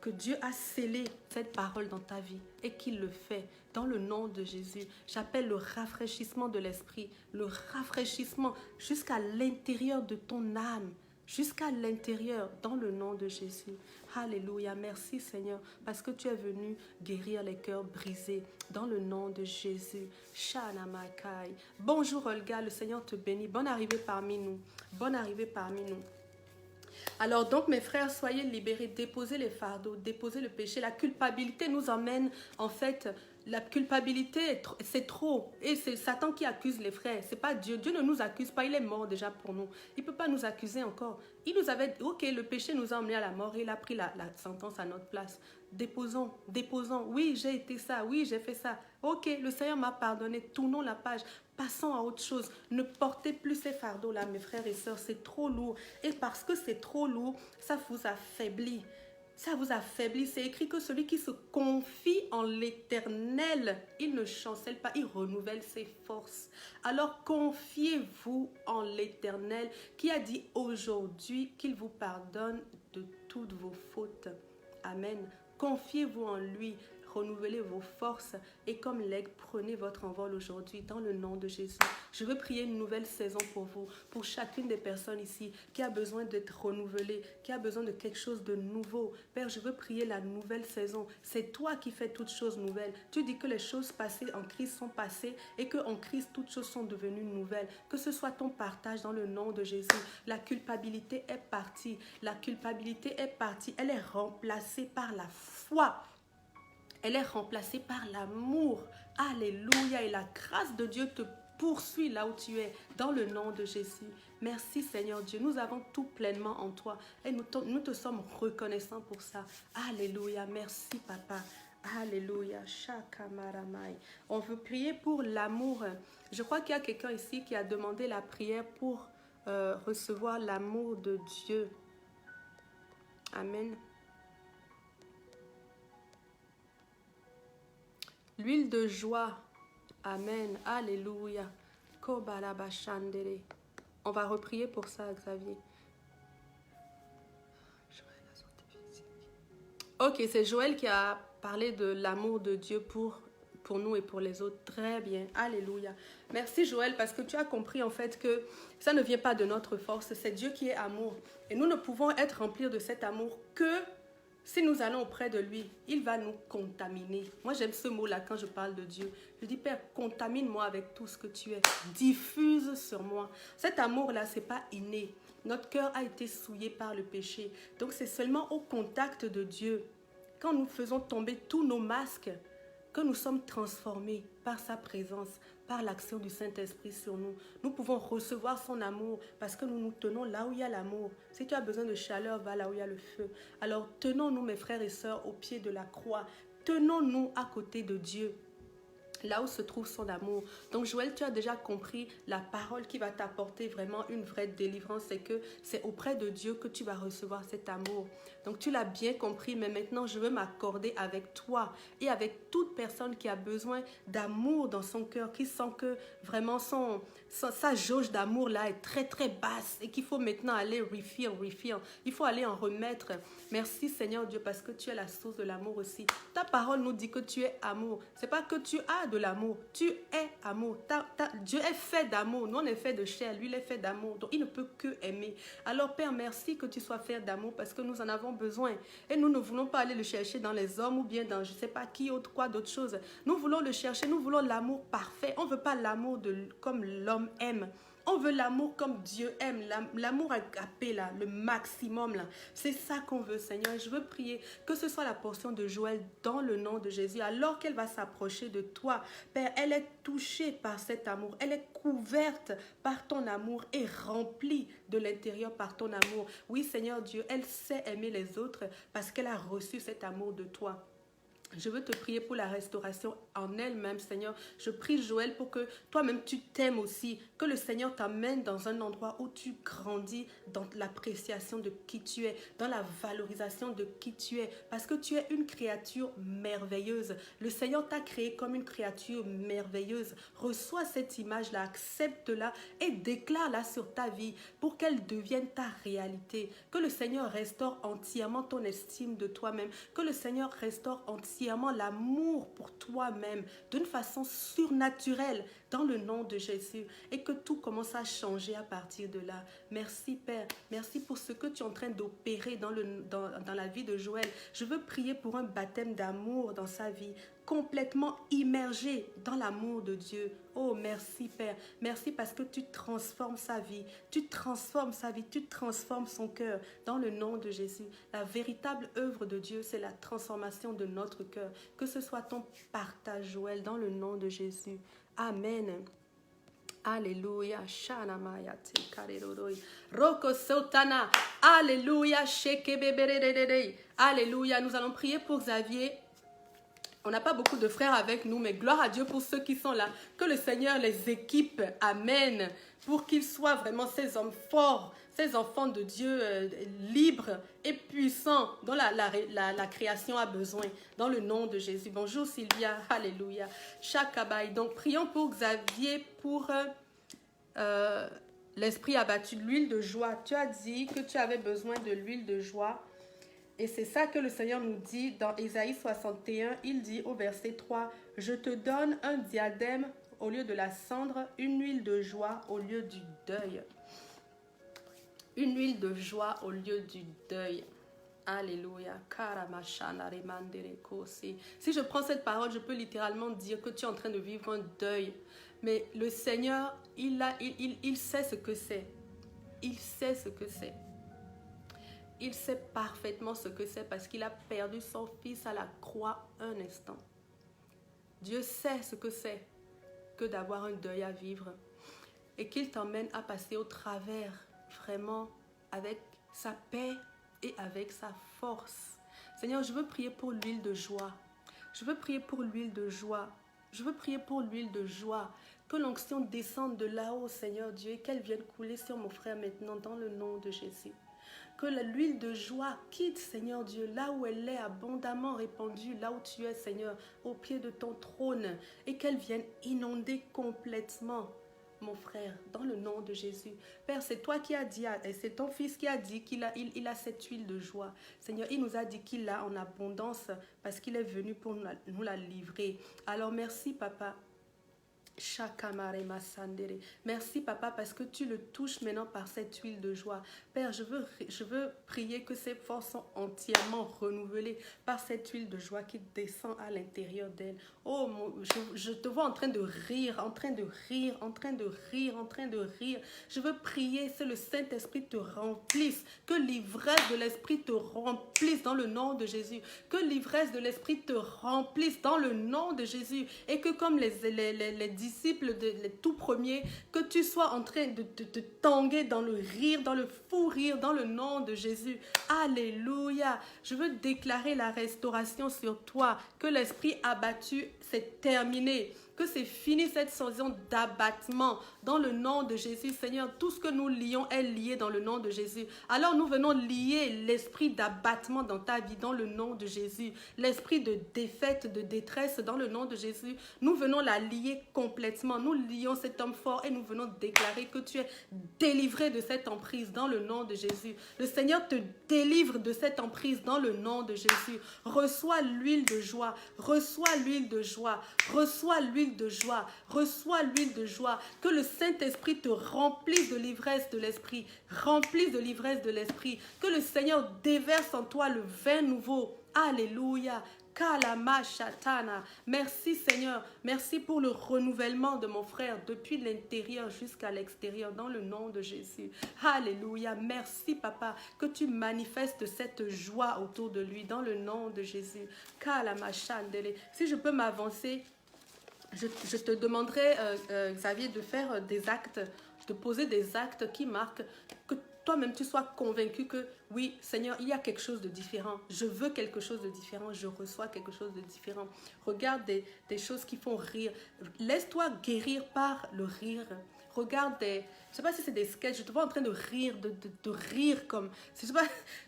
que Dieu a scellé cette parole dans ta vie et qu'il le fait dans le nom de Jésus. J'appelle le rafraîchissement de l'esprit, le rafraîchissement jusqu'à l'intérieur de ton âme, jusqu'à l'intérieur dans le nom de Jésus. Alléluia, merci Seigneur parce que tu es venu guérir les cœurs brisés dans le nom de Jésus. Shana Makai. Bonjour Olga, le Seigneur te bénit. Bonne arrivée parmi nous. Bonne arrivée parmi nous. Alors donc mes frères, soyez libérés, déposez les fardeaux, déposez le péché. La culpabilité nous emmène en fait, la culpabilité c'est trop et c'est Satan qui accuse les frères, c'est pas Dieu. Dieu ne nous accuse pas, il est mort déjà pour nous. Il ne peut pas nous accuser encore. Il nous avait dit, ok, le péché nous a emmenés à la mort et il a pris la sentence à notre place. Déposons. Oui, j'ai été ça, oui, j'ai fait ça. Ok, le Seigneur m'a pardonné, tournons la page. Passons à autre chose. Ne portez plus ces fardeaux-là, mes frères et sœurs. C'est trop lourd. Et parce que c'est trop lourd, ça vous affaiblit. Ça vous affaiblit. C'est écrit que celui qui se confie en l'Éternel, il ne chancelle pas, il renouvelle ses forces. Alors confiez-vous en l'Éternel qui a dit aujourd'hui qu'il vous pardonne de toutes vos fautes. Amen. Confiez-vous en lui. Renouvelez vos forces et comme l'aigle, prenez votre envol aujourd'hui dans le nom de Jésus. Je veux prier une nouvelle saison pour vous, pour chacune des personnes ici qui a besoin d'être renouvelée, qui a besoin de quelque chose de nouveau. Père, je veux prier la nouvelle saison. C'est toi qui fais toutes choses nouvelles. Tu dis que les choses passées en Christ sont passées et qu'en Christ, toutes choses sont devenues nouvelles. Que ce soit ton partage dans le nom de Jésus. La culpabilité est partie. La culpabilité est partie. Elle est remplacée par la foi. Elle est remplacée par l'amour. Alléluia. Et la grâce de Dieu te poursuit là où tu es, dans le nom de Jésus. Merci Seigneur Dieu. Nous avons tout pleinement en toi. Et nous te sommes reconnaissants pour ça. Alléluia. Merci Papa. Alléluia. Shakamaramai. On veut prier pour l'amour. Je crois qu'il y a quelqu'un ici qui a demandé la prière pour recevoir l'amour de Dieu. Amen. L'huile de joie. Amen. Alléluia. On va reprier pour ça, Xavier. Ok, c'est Joël qui a parlé de l'amour de Dieu pour nous et pour les autres. Très bien. Alléluia. Merci Joël parce que tu as compris en fait que ça ne vient pas de notre force. C'est Dieu qui est amour. Et nous ne pouvons être remplis de cet amour que si nous allons auprès de lui, il va nous contaminer. Moi, j'aime ce mot-là quand je parle de Dieu. Je dis, Père, contamine-moi avec tout ce que tu es. Diffuse sur moi. Cet amour-là, ce n'est pas inné. Notre cœur a été souillé par le péché. Donc, c'est seulement au contact de Dieu, quand nous faisons tomber tous nos masques, que nous sommes transformés par sa présence, par l'action du Saint-Esprit sur nous. Nous pouvons recevoir son amour parce que nous nous tenons là où il y a l'amour. Si tu as besoin de chaleur, va là où il y a le feu. Alors tenons-nous, mes frères et sœurs, au pied de la croix. Tenons-nous à côté de Dieu, là où se trouve son amour. Donc Joël, tu as déjà compris la parole qui va t'apporter vraiment une vraie délivrance, c'est que c'est auprès de Dieu que tu vas recevoir cet amour. Donc tu l'as bien compris, mais maintenant je veux m'accorder avec toi et avec toute personne qui a besoin d'amour dans son cœur, qui sent que vraiment sa jauge d'amour là est très très basse et qu'il faut maintenant aller refill. Il faut aller en remettre. Merci Seigneur Dieu parce que tu es la source de l'amour aussi. Ta parole nous dit que tu es amour. C'est pas que tu as de l'amour, tu es amour. Dieu est fait d'amour, nous on est fait de chair, lui il est fait d'amour, donc il ne peut que aimer. Alors Père, merci que tu sois fait d'amour parce que nous en avons besoin et nous ne voulons pas aller le chercher dans les hommes ou bien dans je ne sais pas qui autre quoi d'autres choses. Nous voulons le chercher, nous voulons l'amour parfait. On ne veut pas l'amour comme l'homme aime. On veut l'amour comme Dieu aime, l'amour agapé, là, le maximum. Là. C'est ça qu'on veut, Seigneur. Je veux prier que ce soit la portion de Joël dans le nom de Jésus. Alors qu'elle va s'approcher de toi, Père, elle est touchée par cet amour. Elle est couverte par ton amour et remplie de l'intérieur par ton amour. Oui, Seigneur Dieu, elle sait aimer les autres parce qu'elle a reçu cet amour de toi. Je veux te prier pour la restauration en elle-même, Seigneur. Je prie, Joël, pour que toi-même tu t'aimes aussi. Que le Seigneur t'amène dans un endroit où tu grandis dans l'appréciation de qui tu es, dans la valorisation de qui tu es. Parce que tu es une créature merveilleuse. Le Seigneur t'a créé comme une créature merveilleuse. Reçois cette image-là, accepte-la et déclare-la sur ta vie pour qu'elle devienne ta réalité. Que le Seigneur restaure entièrement ton estime de toi-même. Que le Seigneur restaure entièrement l'amour pour toi-même d'une façon surnaturelle dans le nom de Jésus et que tout commence à changer à partir de là. Merci Père, merci pour ce que tu es en train d'opérer dans la vie de Joël. Je veux prier pour un baptême d'amour dans sa vie, complètement immergé dans l'amour de Dieu. Oh, merci Père. Merci parce que tu transformes sa vie. Tu transformes sa vie. Tu transformes son cœur dans le nom de Jésus. La véritable œuvre de Dieu, c'est la transformation de notre cœur. Que ce soit ton partage, Joël, dans le nom de Jésus. Amen. Alléluia. Shanamaya tekareroroi. Roko sotana. Alléluia. Shekebeberererei. Alléluia. Nous allons prier pour Xavier. On n'a pas beaucoup de frères avec nous, mais gloire à Dieu pour ceux qui sont là. Que le Seigneur les équipe, amen, pour qu'ils soient vraiment ces hommes forts, ces enfants de Dieu libres et puissants dont la création a besoin, dans le nom de Jésus. Bonjour Sylvia, alléluia. Chakabaï. Donc prions pour Xavier, pour l'esprit abattu, l'huile de joie. Tu as dit que tu avais besoin de l'huile de joie. Et c'est ça que le Seigneur nous dit dans Ésaïe 61. Il dit au verset 3, « Je te donne un diadème au lieu de la cendre, une huile de joie au lieu du deuil. » Une huile de joie au lieu du deuil. Alléluia. Si je prends cette parole, je peux littéralement dire que tu es en train de vivre un deuil. Mais le Seigneur, il sait ce que c'est. Il sait ce que c'est. Il sait parfaitement ce que c'est parce qu'il a perdu son fils à la croix un instant. Dieu sait ce que c'est que d'avoir un deuil à vivre et qu'il t'emmène à passer au travers vraiment avec sa paix et avec sa force. Seigneur, je veux prier pour l'huile de joie. Je veux prier pour l'huile de joie. Je veux prier pour l'huile de joie. Que l'onction descende de là-haut, Seigneur Dieu, et qu'elle vienne couler sur mon frère maintenant dans le nom de Jésus. Que l'huile de joie quitte, Seigneur Dieu, là où elle est abondamment répandue, là où tu es, Seigneur, au pied de ton trône, et qu'elle vienne inonder complètement mon frère, dans le nom de Jésus. Père, c'est toi qui as dit, c'est ton fils qui a dit qu'il a cette huile de joie. Seigneur, il nous a dit qu'il l'a en abondance parce qu'il est venu pour nous la livrer. Alors merci, Papa. Merci Papa parce que tu le touches maintenant par cette huile de joie. Père, je veux prier que ses forces sont entièrement renouvelées par cette huile de joie qui descend à l'intérieur d'elle. Oh, je te vois en train de rire, en train de rire, en train de rire, en train de rire. Je veux prier que le Saint-Esprit te remplisse, que l'ivresse de l'Esprit te remplisse dans le nom de Jésus, que l'ivresse de l'Esprit te remplisse dans le nom de Jésus et que comme les disciples, les tout premiers, que tu sois en train de te tanguer dans le rire, dans le fou rire, dans le nom de Jésus. Alléluia. Je veux déclarer la restauration sur toi, que l'esprit abattu, c'est terminé. Que c'est fini cette saison d'abattement dans le nom de Jésus. Seigneur, tout ce que nous lions est lié dans le nom de Jésus. Alors nous venons lier l'esprit d'abattement dans ta vie dans le nom de Jésus. L'esprit de défaite, de détresse dans le nom de Jésus. Nous venons la lier complètement. Nous lions cet homme fort et nous venons déclarer que tu es délivré de cette emprise dans le nom de Jésus. Le Seigneur te délivre de cette emprise dans le nom de Jésus. Reçois l'huile de joie. Reçois l'huile de joie. Reçois l'huile de joie, reçois l'huile de joie, que le Saint-Esprit te remplisse de l'ivresse de l'Esprit, remplisse de l'ivresse de l'Esprit, que le Seigneur déverse en toi le vin nouveau, alléluia, Kalama Shatana. Merci Seigneur. Merci pour le renouvellement de mon frère depuis l'intérieur jusqu'à l'extérieur dans le nom de Jésus. Alléluia. Merci Papa que tu manifestes cette joie autour de lui dans le nom de Jésus. Kalama Shandele. Si je peux m'avancer, je te demanderai, Xavier, de faire des actes, de poser des actes qui marquent que toi-même tu sois convaincu que oui, Seigneur, il y a quelque chose de différent. Je veux quelque chose de différent. Je reçois quelque chose de différent. Regarde des choses qui font rire. Laisse-toi guérir par le rire. Regarde je ne sais pas si c'est des sketchs, je te vois en train de rire, de rire comme, je sais pas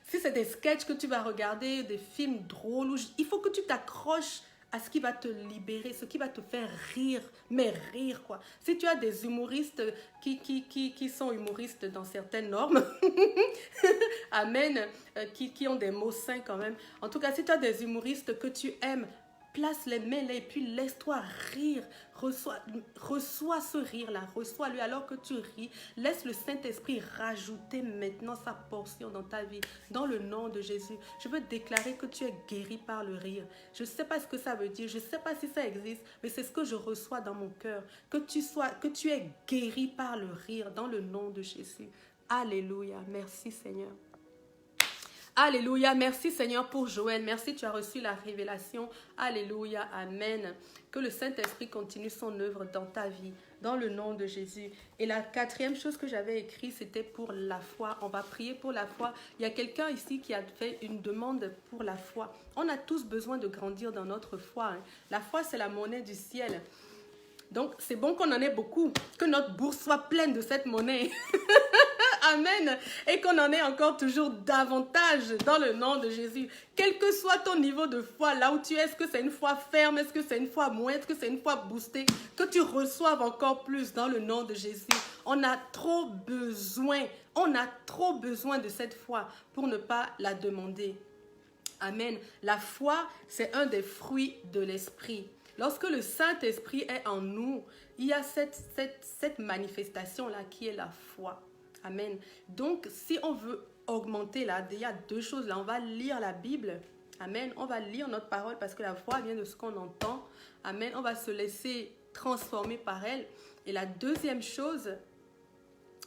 si c'est des sketchs que tu vas regarder, des films drôles, il faut que tu t'accroches à ce qui va te libérer, ce qui va te faire rire, mais rire quoi. Si tu as des humoristes qui sont humoristes dans certaines normes, amen, qui ont des mots sains quand même. En tout cas, si tu as des humoristes que tu aimes, place-les, mets-les, puis laisse-toi rire. Reçois ce rire-là, reçois-le alors que tu ris. Laisse le Saint-Esprit rajouter maintenant sa portion dans ta vie. Dans le nom de Jésus, je veux déclarer que tu es guéri par le rire. Je ne sais pas ce que ça veut dire, je ne sais pas si ça existe, mais c'est ce que je reçois dans mon cœur. Que tu es guéri par le rire dans le nom de Jésus. Alléluia, merci Seigneur. Alléluia, merci Seigneur pour Joël, merci tu as reçu la révélation, alléluia, amen. Que le Saint-Esprit continue son œuvre dans ta vie, dans le nom de Jésus. Et la quatrième chose que j'avais écrite, c'était pour la foi, on va prier pour la foi. Il y a quelqu'un ici qui a fait une demande pour la foi. On a tous besoin de grandir dans notre foi, hein. La foi c'est la monnaie du ciel. Donc c'est bon qu'on en ait beaucoup, que notre bourse soit pleine de cette monnaie. Amen. Et qu'on en ait encore toujours davantage dans le nom de Jésus. Quel que soit ton niveau de foi, là où tu es, est-ce que c'est une foi ferme, est-ce que c'est une foi moindre, est-ce que c'est une foi boostée, que tu reçoives encore plus dans le nom de Jésus. On a trop besoin de cette foi pour ne pas la demander. Amen. La foi, c'est un des fruits de l'esprit. Lorsque le Saint-Esprit est en nous, il y a cette manifestation-là qui est la foi. Amen. Donc, si on veut augmenter là, il y a deux choses là. On va lire la Bible. Amen. On va lire notre parole parce que la foi vient de ce qu'on entend. Amen. On va se laisser transformer par elle. Et la deuxième chose,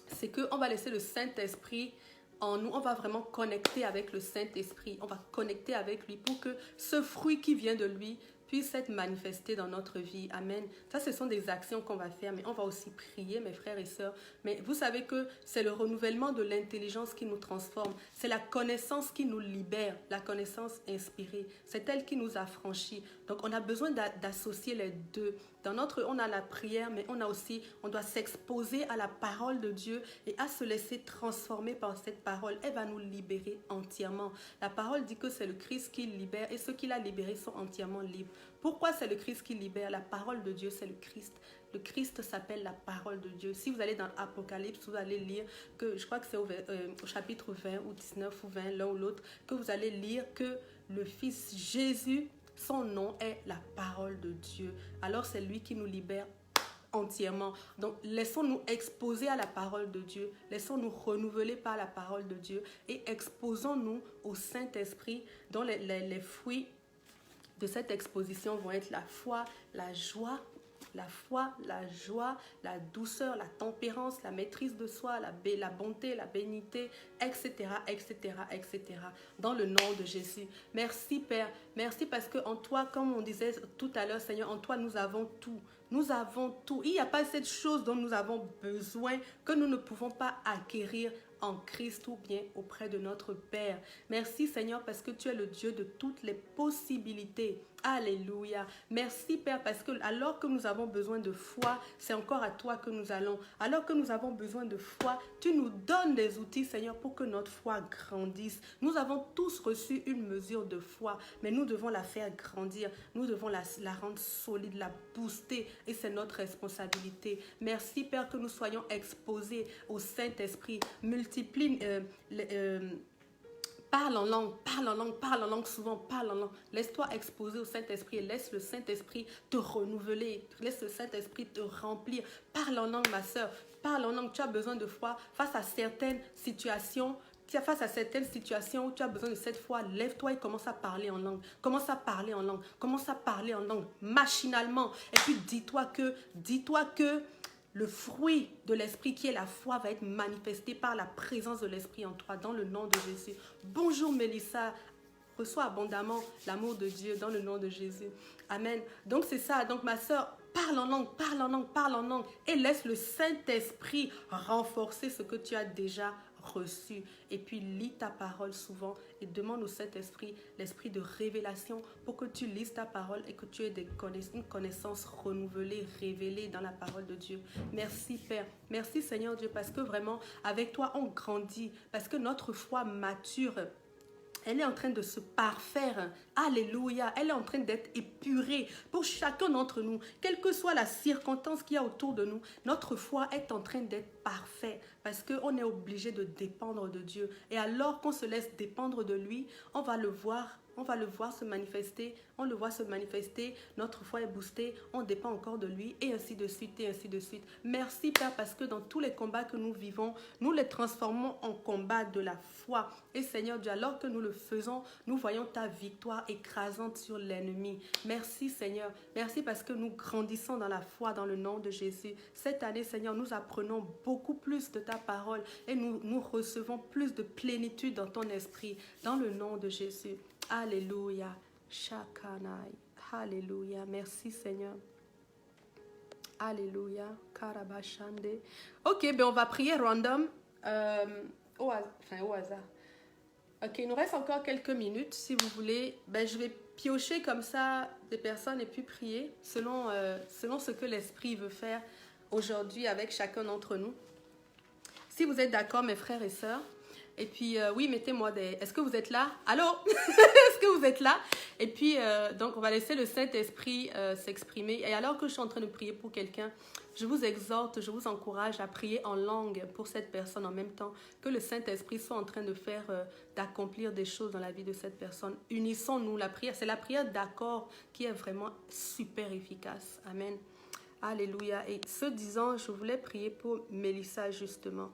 c'est qu'on va laisser le Saint-Esprit en nous. On va vraiment connecter avec le Saint-Esprit. On va connecter avec lui pour que ce fruit qui vient de lui puisse être manifesté dans notre vie. Amen. Ça, ce sont des actions qu'on va faire, mais on va aussi prier, mes frères et sœurs. Mais vous savez que c'est le renouvellement de l'intelligence qui nous transforme. C'est la connaissance qui nous libère, la connaissance inspirée. C'est elle qui nous affranchit. Donc, on a besoin d'associer les deux. Dans on a la prière, mais on doit s'exposer à la parole de Dieu et à se laisser transformer par cette parole. Elle va nous libérer entièrement. La parole dit que c'est le Christ qui libère et ceux qui l'a libéré sont entièrement libres. Pourquoi c'est le Christ qui libère? La parole de Dieu, c'est le Christ. Le Christ s'appelle la parole de Dieu. Si vous allez dans l'Apocalypse, vous allez lire que, je crois que c'est au chapitre 20 ou 19 ou 20, l'un ou l'autre, que vous allez lire que le Fils Jésus, son nom est la parole de Dieu. Alors c'est lui qui nous libère entièrement. Donc laissons-nous exposer à la parole de Dieu. Laissons-nous renouveler par la parole de Dieu et exposons-nous au Saint-Esprit dont les fruits de cette exposition vont être la foi, la joie, la douceur, la tempérance, la maîtrise de soi, la bonté, la bénité, etc., etc., etc. Dans le nom de Jésus. Merci Père. Merci parce qu'en toi, comme on disait tout à l'heure, Seigneur, en toi, nous avons tout. Nous avons tout. Il n'y a pas cette chose dont nous avons besoin que nous ne pouvons pas acquérir en Christ ou bien auprès de notre Père. Merci Seigneur parce que tu es le Dieu de toutes les possibilités. Alléluia. Merci Père parce que alors que nous avons besoin de foi, c'est encore à toi que nous allons. Alors que nous avons besoin de foi, tu nous donnes des outils Seigneur pour que notre foi grandisse. Nous avons tous reçu une mesure de foi, mais nous devons la faire grandir. Nous devons la rendre solide, la booster et c'est notre responsabilité. Merci Père que nous soyons exposés au Saint-Esprit. Multiplie parle en langue souvent, parle en langue. Laisse-toi exposer au Saint-Esprit et laisse le Saint-Esprit te renouveler. Laisse le Saint-Esprit te remplir. Parle en langue, ma soeur. Parle en langue. Tu as besoin de foi face à certaines situations. face à certaines situations où tu as besoin de cette foi, lève-toi et commence à parler en langue. Commence à parler en langue. Commence à parler en langue machinalement. Et puis dis-toi que le fruit de l'esprit qui est la foi va être manifesté par la présence de l'esprit en toi dans le nom de Jésus. Bonjour Mélissa. Reçois abondamment l'amour de Dieu dans le nom de Jésus. Amen. Donc c'est ça. Donc ma soeur, parle en langue, parle en langue, parle en langue. Et laisse le Saint-Esprit renforcer ce que tu as déjà reçu. Et puis lis ta parole souvent et demande au Saint-Esprit l'esprit de révélation pour que tu lises ta parole et que tu aies une connaissance renouvelée, révélée dans la parole de Dieu. Merci Père. Merci Seigneur Dieu parce que vraiment avec toi on grandit, parce que notre foi mature. Elle est en train de se parfaire. Alléluia. Elle est en train d'être épurée pour chacun d'entre nous. Quelle que soit la circonstance qu'il y a autour de nous, notre foi est en train d'être parfaite parce qu'on est obligé de dépendre de Dieu. Et alors qu'on se laisse dépendre de lui, on va le voir se manifester, on le voit se manifester, notre foi est boostée, on dépend encore de lui et ainsi de suite et ainsi de suite. Merci Père parce que dans tous les combats que nous vivons, nous les transformons en combat de la foi. Et Seigneur Dieu, alors que nous le faisons, nous voyons ta victoire écrasante sur l'ennemi. Merci Seigneur, merci parce que nous grandissons dans la foi dans le nom de Jésus. Cette année Seigneur, nous apprenons beaucoup plus de ta parole et nous recevons plus de plénitude dans ton esprit dans le nom de Jésus. Alléluia. Shakanai. Alléluia. Merci Seigneur. Alléluia. Karabashande. Ok, ben on va prier random. Au hasard. Ok, il nous reste encore quelques minutes. Si vous voulez, ben je vais piocher comme ça des personnes et puis prier selon ce que l'Esprit veut faire aujourd'hui avec chacun d'entre nous. Si vous êtes d'accord, mes frères et sœurs. Et puis, oui, mettez-moi des... Est-ce que vous êtes là? Allô? Est-ce que vous êtes là? Et puis, donc, on va laisser le Saint-Esprit s'exprimer. Et alors que je suis en train de prier pour quelqu'un, je vous exhorte, je vous encourage à prier en langue pour cette personne en même temps que le Saint-Esprit soit en train de faire, d'accomplir des choses dans la vie de cette personne. Unissons-nous. La prière, c'est la prière d'accord qui est vraiment super efficace. Amen. Alléluia. Et ce disant, je voulais prier pour Mélissa justement.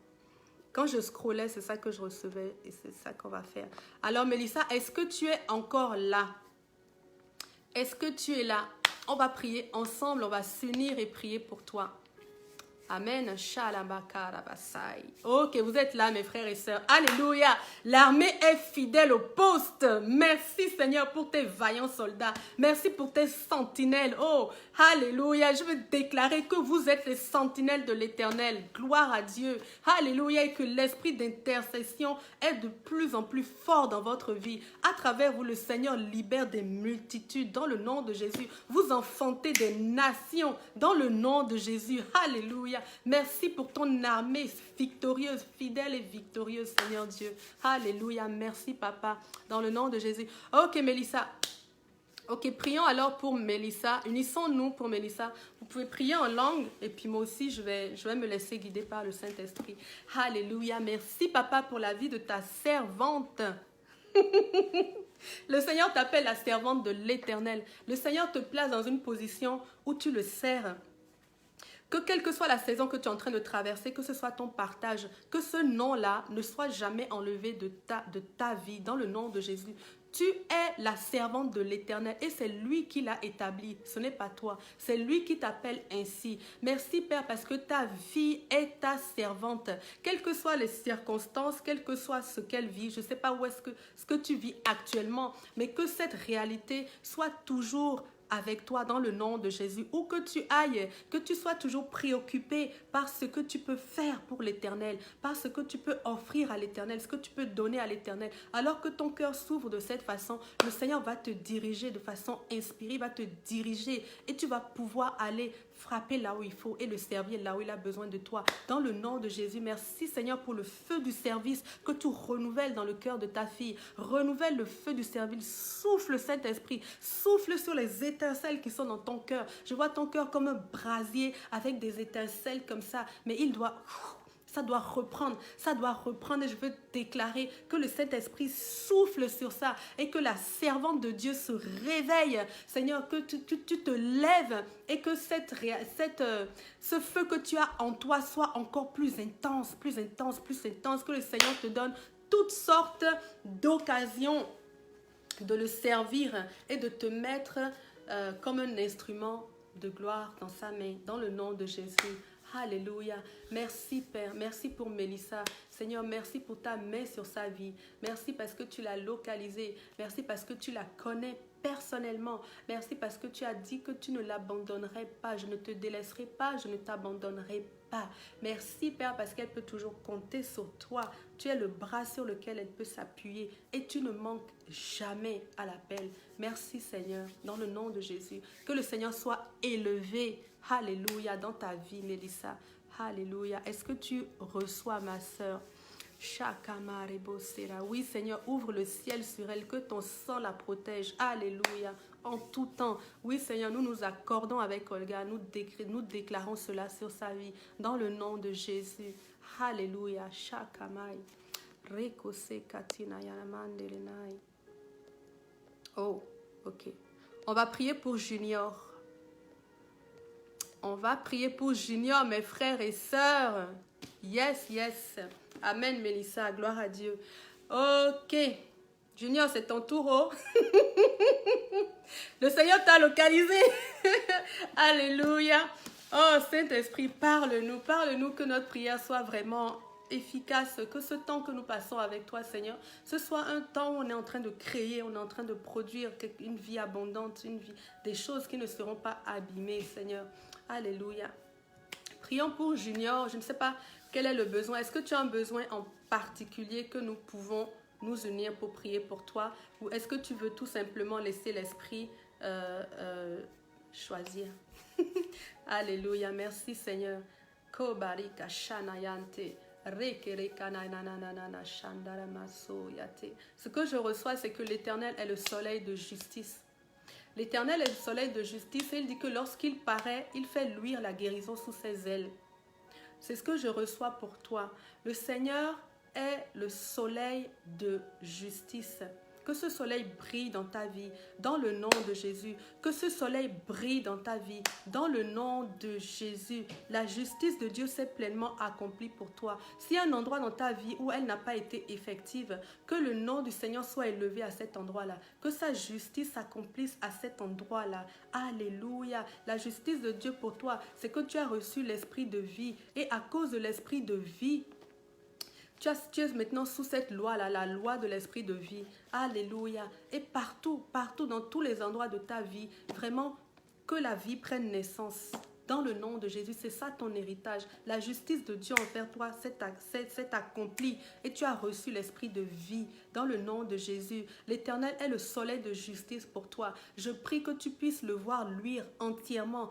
Quand je scrollais, c'est ça que je recevais et c'est ça qu'on va faire. Alors Mélissa, est-ce que tu es encore là? Est-ce que tu es là? On va prier ensemble, on va s'unir et prier pour toi. Amen. Ok, vous êtes là, mes frères et sœurs. Alléluia. L'armée est fidèle au poste. Merci, Seigneur, pour tes vaillants soldats. Merci pour tes sentinelles. Oh, alléluia. Je veux déclarer que vous êtes les sentinelles de l'Éternel. Gloire à Dieu. Alléluia. Et que l'esprit d'intercession est de plus en plus fort dans votre vie. À travers vous, le Seigneur libère des multitudes dans le nom de Jésus. Vous enfantez des nations dans le nom de Jésus. Alléluia. Merci pour ton armée victorieuse, fidèle et victorieuse, Seigneur Dieu. Alléluia. Merci, Papa, dans le nom de Jésus. Ok, Mélissa. Ok, prions alors pour Mélissa. Unissons-nous pour Mélissa. Vous pouvez prier en langue et puis moi aussi, je vais me laisser guider par le Saint-Esprit. Alléluia. Merci, Papa, pour la vie de ta servante. Le Seigneur t'appelle la servante de l'Éternel. Le Seigneur te place dans une position où tu le sers. Que quelle que soit la saison que tu es en train de traverser, que ce soit ton partage, que ce nom-là ne soit jamais enlevé de ta vie, dans le nom de Jésus. Tu es la servante de l'Éternel et c'est lui qui l'a établi. Ce n'est pas toi, c'est lui qui t'appelle ainsi. Merci Père parce que ta vie est ta servante. Quelles que soient les circonstances, quel que soit ce qu'elle vit, je ne sais pas où est-ce que tu vis actuellement, mais que cette réalité soit toujours avec toi dans le nom de Jésus. Où que tu ailles, que tu sois toujours préoccupé par ce que tu peux faire pour l'Éternel, par ce que tu peux offrir à l'Éternel, ce que tu peux donner à l'Éternel. Alors que ton cœur s'ouvre de cette façon, le Seigneur va te diriger de façon inspirée, va te diriger et tu vas pouvoir aller frapper là où il faut et le servir là où il a besoin de toi. Dans le nom de Jésus, merci Seigneur pour le feu du service que tu renouvelles dans le cœur de ta fille. Renouvelle le feu du service. Souffle Saint-Esprit. Souffle sur les étincelles qui sont dans ton cœur. Je vois ton cœur comme un brasier avec des étincelles comme ça. Mais ça doit reprendre et je veux déclarer que le Saint-Esprit souffle sur ça et que la servante de Dieu se réveille. Seigneur, que tu te lèves et que ce feu que tu as en toi soit encore plus intense, que le Seigneur te donne toutes sortes d'occasions de le servir et de te mettre comme un instrument de gloire dans sa main, dans le nom de Jésus. Alléluia. Merci Père, merci pour Mélissa. Seigneur, merci pour ta main sur sa vie. Merci parce que tu l'as localisée. Merci parce que tu la connais personnellement. Merci parce que tu as dit que tu ne l'abandonnerais pas. Je ne te délaisserai pas, je ne t'abandonnerai pas. Merci Père parce qu'elle peut toujours compter sur toi. Tu es le bras sur lequel elle peut s'appuyer et tu ne manques jamais à l'appel. Merci Seigneur, dans le nom de Jésus. Que le Seigneur soit élevé. Alléluia, dans ta vie, Mélissa. Alléluia. Est-ce que tu reçois, ma sœur? Oui, Seigneur, ouvre le ciel sur elle, que ton sang la protège. Alléluia. En tout temps. Oui, Seigneur, nous nous accordons avec Olga. Nous déclarons cela sur sa vie. Dans le nom de Jésus. Alléluia. Oh, ok. On va prier pour Junior. On va prier pour Junior, mes frères et sœurs. Yes, yes. Amen, Mélissa. Gloire à Dieu. Ok. Junior, c'est ton tour. Oh. Le Seigneur t'a localisé. Alléluia. Oh, Saint-Esprit, parle-nous. Parle-nous que notre prière soit vraiment efficace. Que ce temps que nous passons avec toi, Seigneur, ce soit un temps où on est en train de créer, on est en train de produire une vie abondante, une vie, des choses qui ne seront pas abîmées, Seigneur. Alléluia. Prions pour Junior. Je ne sais pas quel est le besoin. Est-ce que tu as un besoin en particulier que nous pouvons nous unir pour prier pour toi? Ou est-ce que tu veux tout simplement laisser l'Esprit choisir? Alléluia. Merci Seigneur. Ce que je reçois, c'est que l'Éternel est le soleil de justice. L'Éternel est le soleil de justice et il dit que lorsqu'il paraît, il fait luire la guérison sous ses ailes. C'est ce que je reçois pour toi. Le Seigneur est le soleil de justice. Que ce soleil brille dans ta vie, dans le nom de Jésus. Que ce soleil brille dans ta vie, dans le nom de Jésus. La justice de Dieu s'est pleinement accomplie pour toi. S'il y a un endroit dans ta vie où elle n'a pas été effective, que le nom du Seigneur soit élevé à cet endroit-là. Que sa justice s'accomplisse à cet endroit-là. Alléluia. La justice de Dieu pour toi, c'est que tu as reçu l'esprit de vie. Et à cause de l'esprit de vie, tu es maintenant sous cette loi-là, la loi de l'esprit de vie. Alléluia. Et partout, dans tous les endroits de ta vie, vraiment, que la vie prenne naissance. Dans le nom de Jésus, c'est ça ton héritage. La justice de Dieu envers toi s'est accomplie et tu as reçu l'esprit de vie. Dans le nom de Jésus, l'Éternel est le soleil de justice pour toi. Je prie que tu puisses le voir luire entièrement.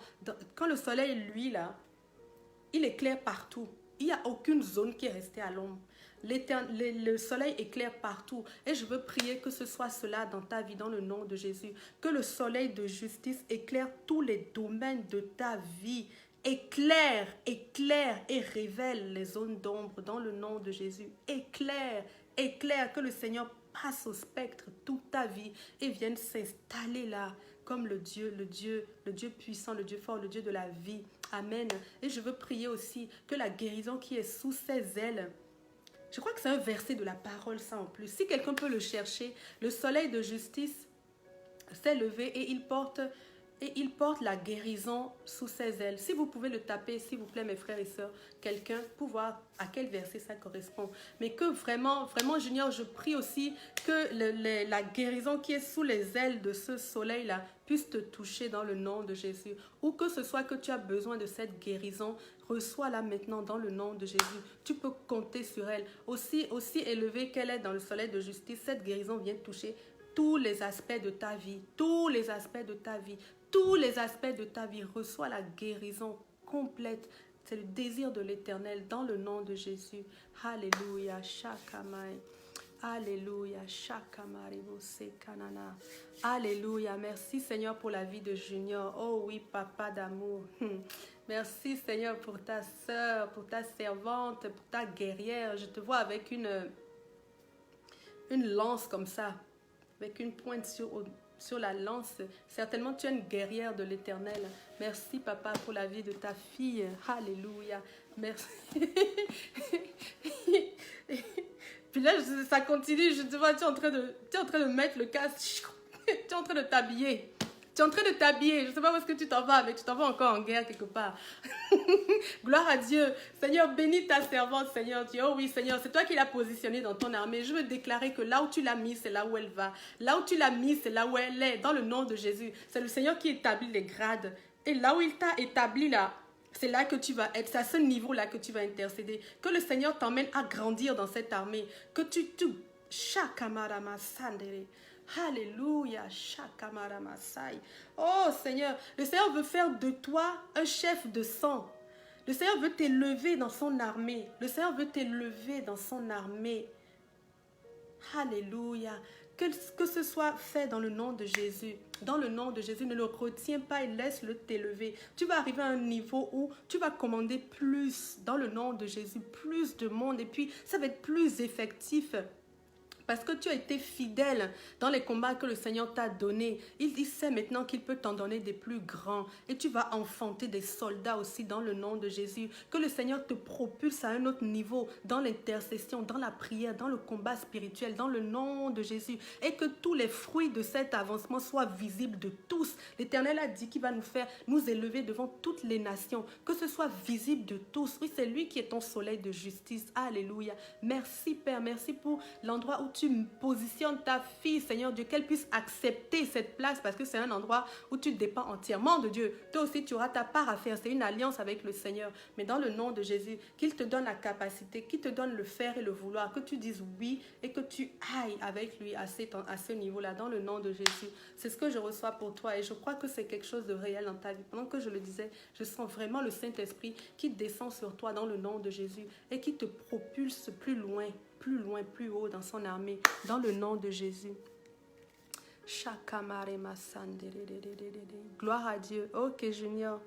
Quand le soleil luit là, il éclaire partout. Il n'y a aucune zone qui est restée à l'ombre. Le soleil éclaire partout. Et je veux prier que ce soit cela dans ta vie, dans le nom de Jésus. Que le soleil de justice éclaire tous les domaines de ta vie. Éclaire et révèle les zones d'ombre dans le nom de Jésus. Éclaire, que le Seigneur passe au spectre toute ta vie et vienne s'installer là comme le Dieu puissant, le Dieu fort, le Dieu de la vie. Amen. Et je veux prier aussi que la guérison qui est sous ses ailes, je crois que c'est un verset de la parole, ça en plus. Si quelqu'un peut le chercher, le soleil de justice s'est levé et il porte la guérison sous ses ailes. Si vous pouvez le taper, s'il vous plaît, mes frères et sœurs, quelqu'un pour voir à quel verset ça correspond. Mais que vraiment, Junior, je prie aussi que la guérison qui est sous les ailes de ce soleil-là puisse te toucher dans le nom de Jésus. Ou que ce soit que tu as besoin de cette guérison, reçois-la maintenant dans le nom de Jésus. Tu peux compter sur elle. Aussi élevée qu'elle est dans le soleil de justice, cette guérison vient toucher tous les aspects de ta vie, tous les aspects de ta vie. Tous les aspects de ta vie, reçois la guérison complète. C'est le désir de l'Éternel dans le nom de Jésus. Alléluia. Shakamai. Alléluia. Shakamaribose-kanana. Alléluia. Merci Seigneur pour la vie de Junior. Oh oui, papa d'amour. Merci Seigneur pour ta sœur, pour ta servante, pour ta guerrière. Je te vois avec une lance comme ça, avec une pointe sur la lance. Certainement, tu es une guerrière de l'Éternel. Merci, papa, pour la vie de ta fille. Alléluia. Merci. Puis là, ça continue, je te vois, tu es en train de mettre le casque, tu es en train de t'habiller. Tu es en train de t'habiller. Je ne sais pas où est-ce que tu t'en vas, mais tu t'en vas encore en guerre quelque part. Gloire à Dieu. Seigneur, bénis ta servante, Seigneur Dieu. Oh oui, Seigneur, c'est toi qui l'as positionnée dans ton armée. Je veux déclarer que là où tu l'as mis, c'est là où elle va. Là où tu l'as mis, c'est là où elle est. Dans le nom de Jésus. C'est le Seigneur qui établit les grades. Et là où il t'a établi là, c'est là que tu vas être. C'est à ce niveau-là que tu vas intercéder. Que le Seigneur t'emmène à grandir dans cette armée. Que tu... Shakamarama Sandere. Alléluia. Shakamara Masai. Oh Seigneur, le Seigneur veut faire de toi un chef de sang. Le Seigneur veut t'élever dans son armée. Le Seigneur veut t'élever dans son armée. Alléluia. Que ce soit fait dans le nom de Jésus. Dans le nom de Jésus, ne le retiens pas et laisse-le t'élever. Tu vas arriver à un niveau où tu vas commander plus dans le nom de Jésus. Plus de monde et puis ça va être plus effectif. Parce que tu as été fidèle dans les combats que le Seigneur t'a donnés. Il sait maintenant qu'il peut t'en donner des plus grands. Et tu vas enfanter des soldats aussi dans le nom de Jésus. Que le Seigneur te propulse à un autre niveau dans l'intercession, dans la prière, dans le combat spirituel, dans le nom de Jésus. Et que tous les fruits de cet avancement soient visibles de tous. L'Éternel a dit qu'il va nous faire nous élever devant toutes les nations. Que ce soit visible de tous. Oui, c'est lui qui est ton soleil de justice. Alléluia. Merci Père, merci pour l'endroit où tu positionnes ta fille, Seigneur Dieu, qu'elle puisse accepter cette place parce que c'est un endroit où tu dépends entièrement de Dieu. Toi aussi, tu auras ta part à faire. C'est une alliance avec le Seigneur. Mais dans le nom de Jésus, qu'il te donne la capacité, qu'il te donne le faire et le vouloir, que tu dises oui et que tu ailles avec lui à ce niveau-là, dans le nom de Jésus. C'est ce que je reçois pour toi et je crois que c'est quelque chose de réel dans ta vie. Pendant que je le disais, je sens vraiment le Saint-Esprit qui descend sur toi dans le nom de Jésus et qui te propulse plus loin, plus haut dans son armée, dans le nom de Jésus. Gloire à Dieu. Ok, Junior.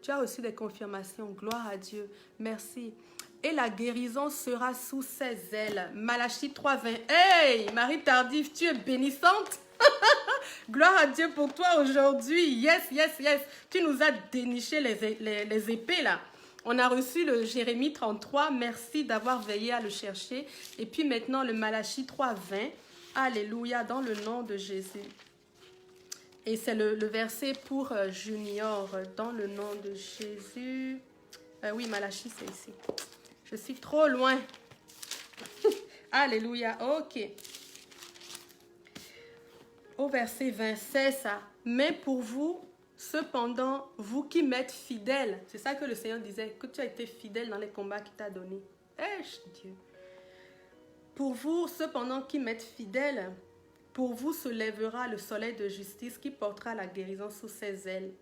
Tu as aussi des confirmations. Gloire à Dieu. Merci. Et la guérison sera sous ses ailes. Malachie 3:20. Hey, Marie Tardive, tu es bénissante. Gloire à Dieu pour toi aujourd'hui. Yes, yes, yes. Tu nous as déniché les épées là. On a reçu le Jérémie 33. Merci d'avoir veillé à le chercher. Et puis maintenant le Malachie 3:20. Alléluia, dans le nom de Jésus. Et c'est le verset pour Junior, dans le nom de Jésus. Oui, Malachie, c'est ici. Je suis trop loin. Alléluia, ok. Au verset 20, c'est ça. Mais pour vous, cependant, vous qui m'êtes fidèles, c'est ça que le Seigneur disait, que tu as été fidèle dans les combats qu'il t'a donnés. Dieu. Pour vous, cependant, qui m'êtes fidèles, pour vous se lèvera le soleil de justice qui portera la guérison sous ses ailes.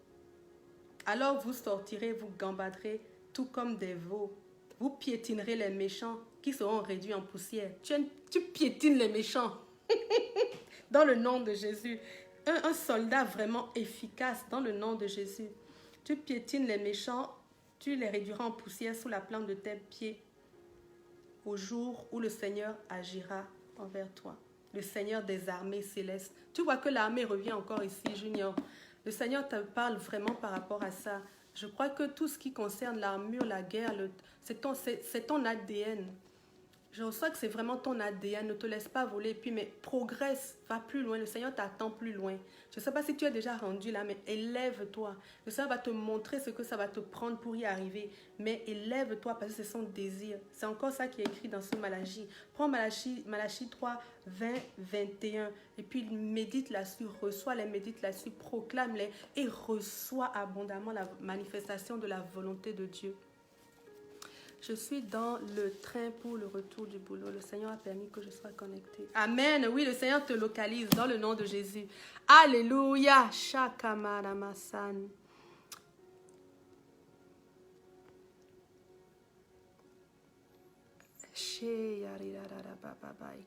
Alors vous sortirez, vous gambaderez, tout comme des veaux. Vous piétinerez les méchants qui seront réduits en poussière. Tu piétines les méchants. Dans le nom de Jésus. Un soldat vraiment efficace dans le nom de Jésus. Tu piétines les méchants, tu les réduiras en poussière sous la plante de tes pieds au jour où le Seigneur agira envers toi. Le Seigneur des armées célestes. Tu vois que l'armée revient encore ici, Junior. Le Seigneur te parle vraiment par rapport à ça. Je crois que tout ce qui concerne l'armure, la guerre, c'est ton ADN. Je reçois que c'est vraiment ton ADN, ne te laisse pas voler, puis mais progresse, va plus loin, le Seigneur t'attend plus loin. Je ne sais pas si tu es déjà rendu là, mais élève-toi. Le Seigneur va te montrer ce que ça va te prendre pour y arriver, mais élève-toi parce que c'est son désir. C'est encore ça qui est écrit dans ce Malachie. Prends Malachie 3, 20, 21, et puis médite là-dessus, reçois-les, médite là-dessus, proclame-les et reçois abondamment la manifestation de la volonté de Dieu. Je suis dans le train pour le retour du boulot. Le Seigneur a permis que je sois connectée. Amen. Oui, le Seigneur te localise dans le nom de Jésus. Alléluia. Shakamaramasan.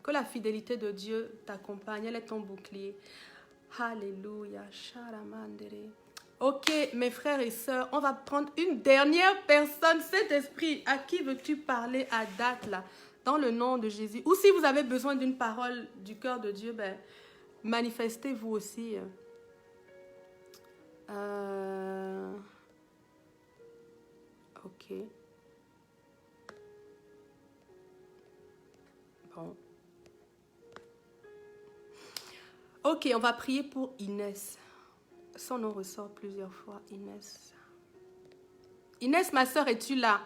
Que la fidélité de Dieu t'accompagne. Elle est ton bouclier. Alléluia. Sharamandere. Ok, mes frères et sœurs, on va prendre une dernière personne, Saint-Esprit. À qui veux-tu parler à date là, dans le nom de Jésus? Ou si vous avez besoin d'une parole du cœur de Dieu, ben, manifestez-vous aussi. Ok. Bon. Ok, on va prier pour Inès. Son nom ressort plusieurs fois, Inès. Inès, ma soeur, es-tu là?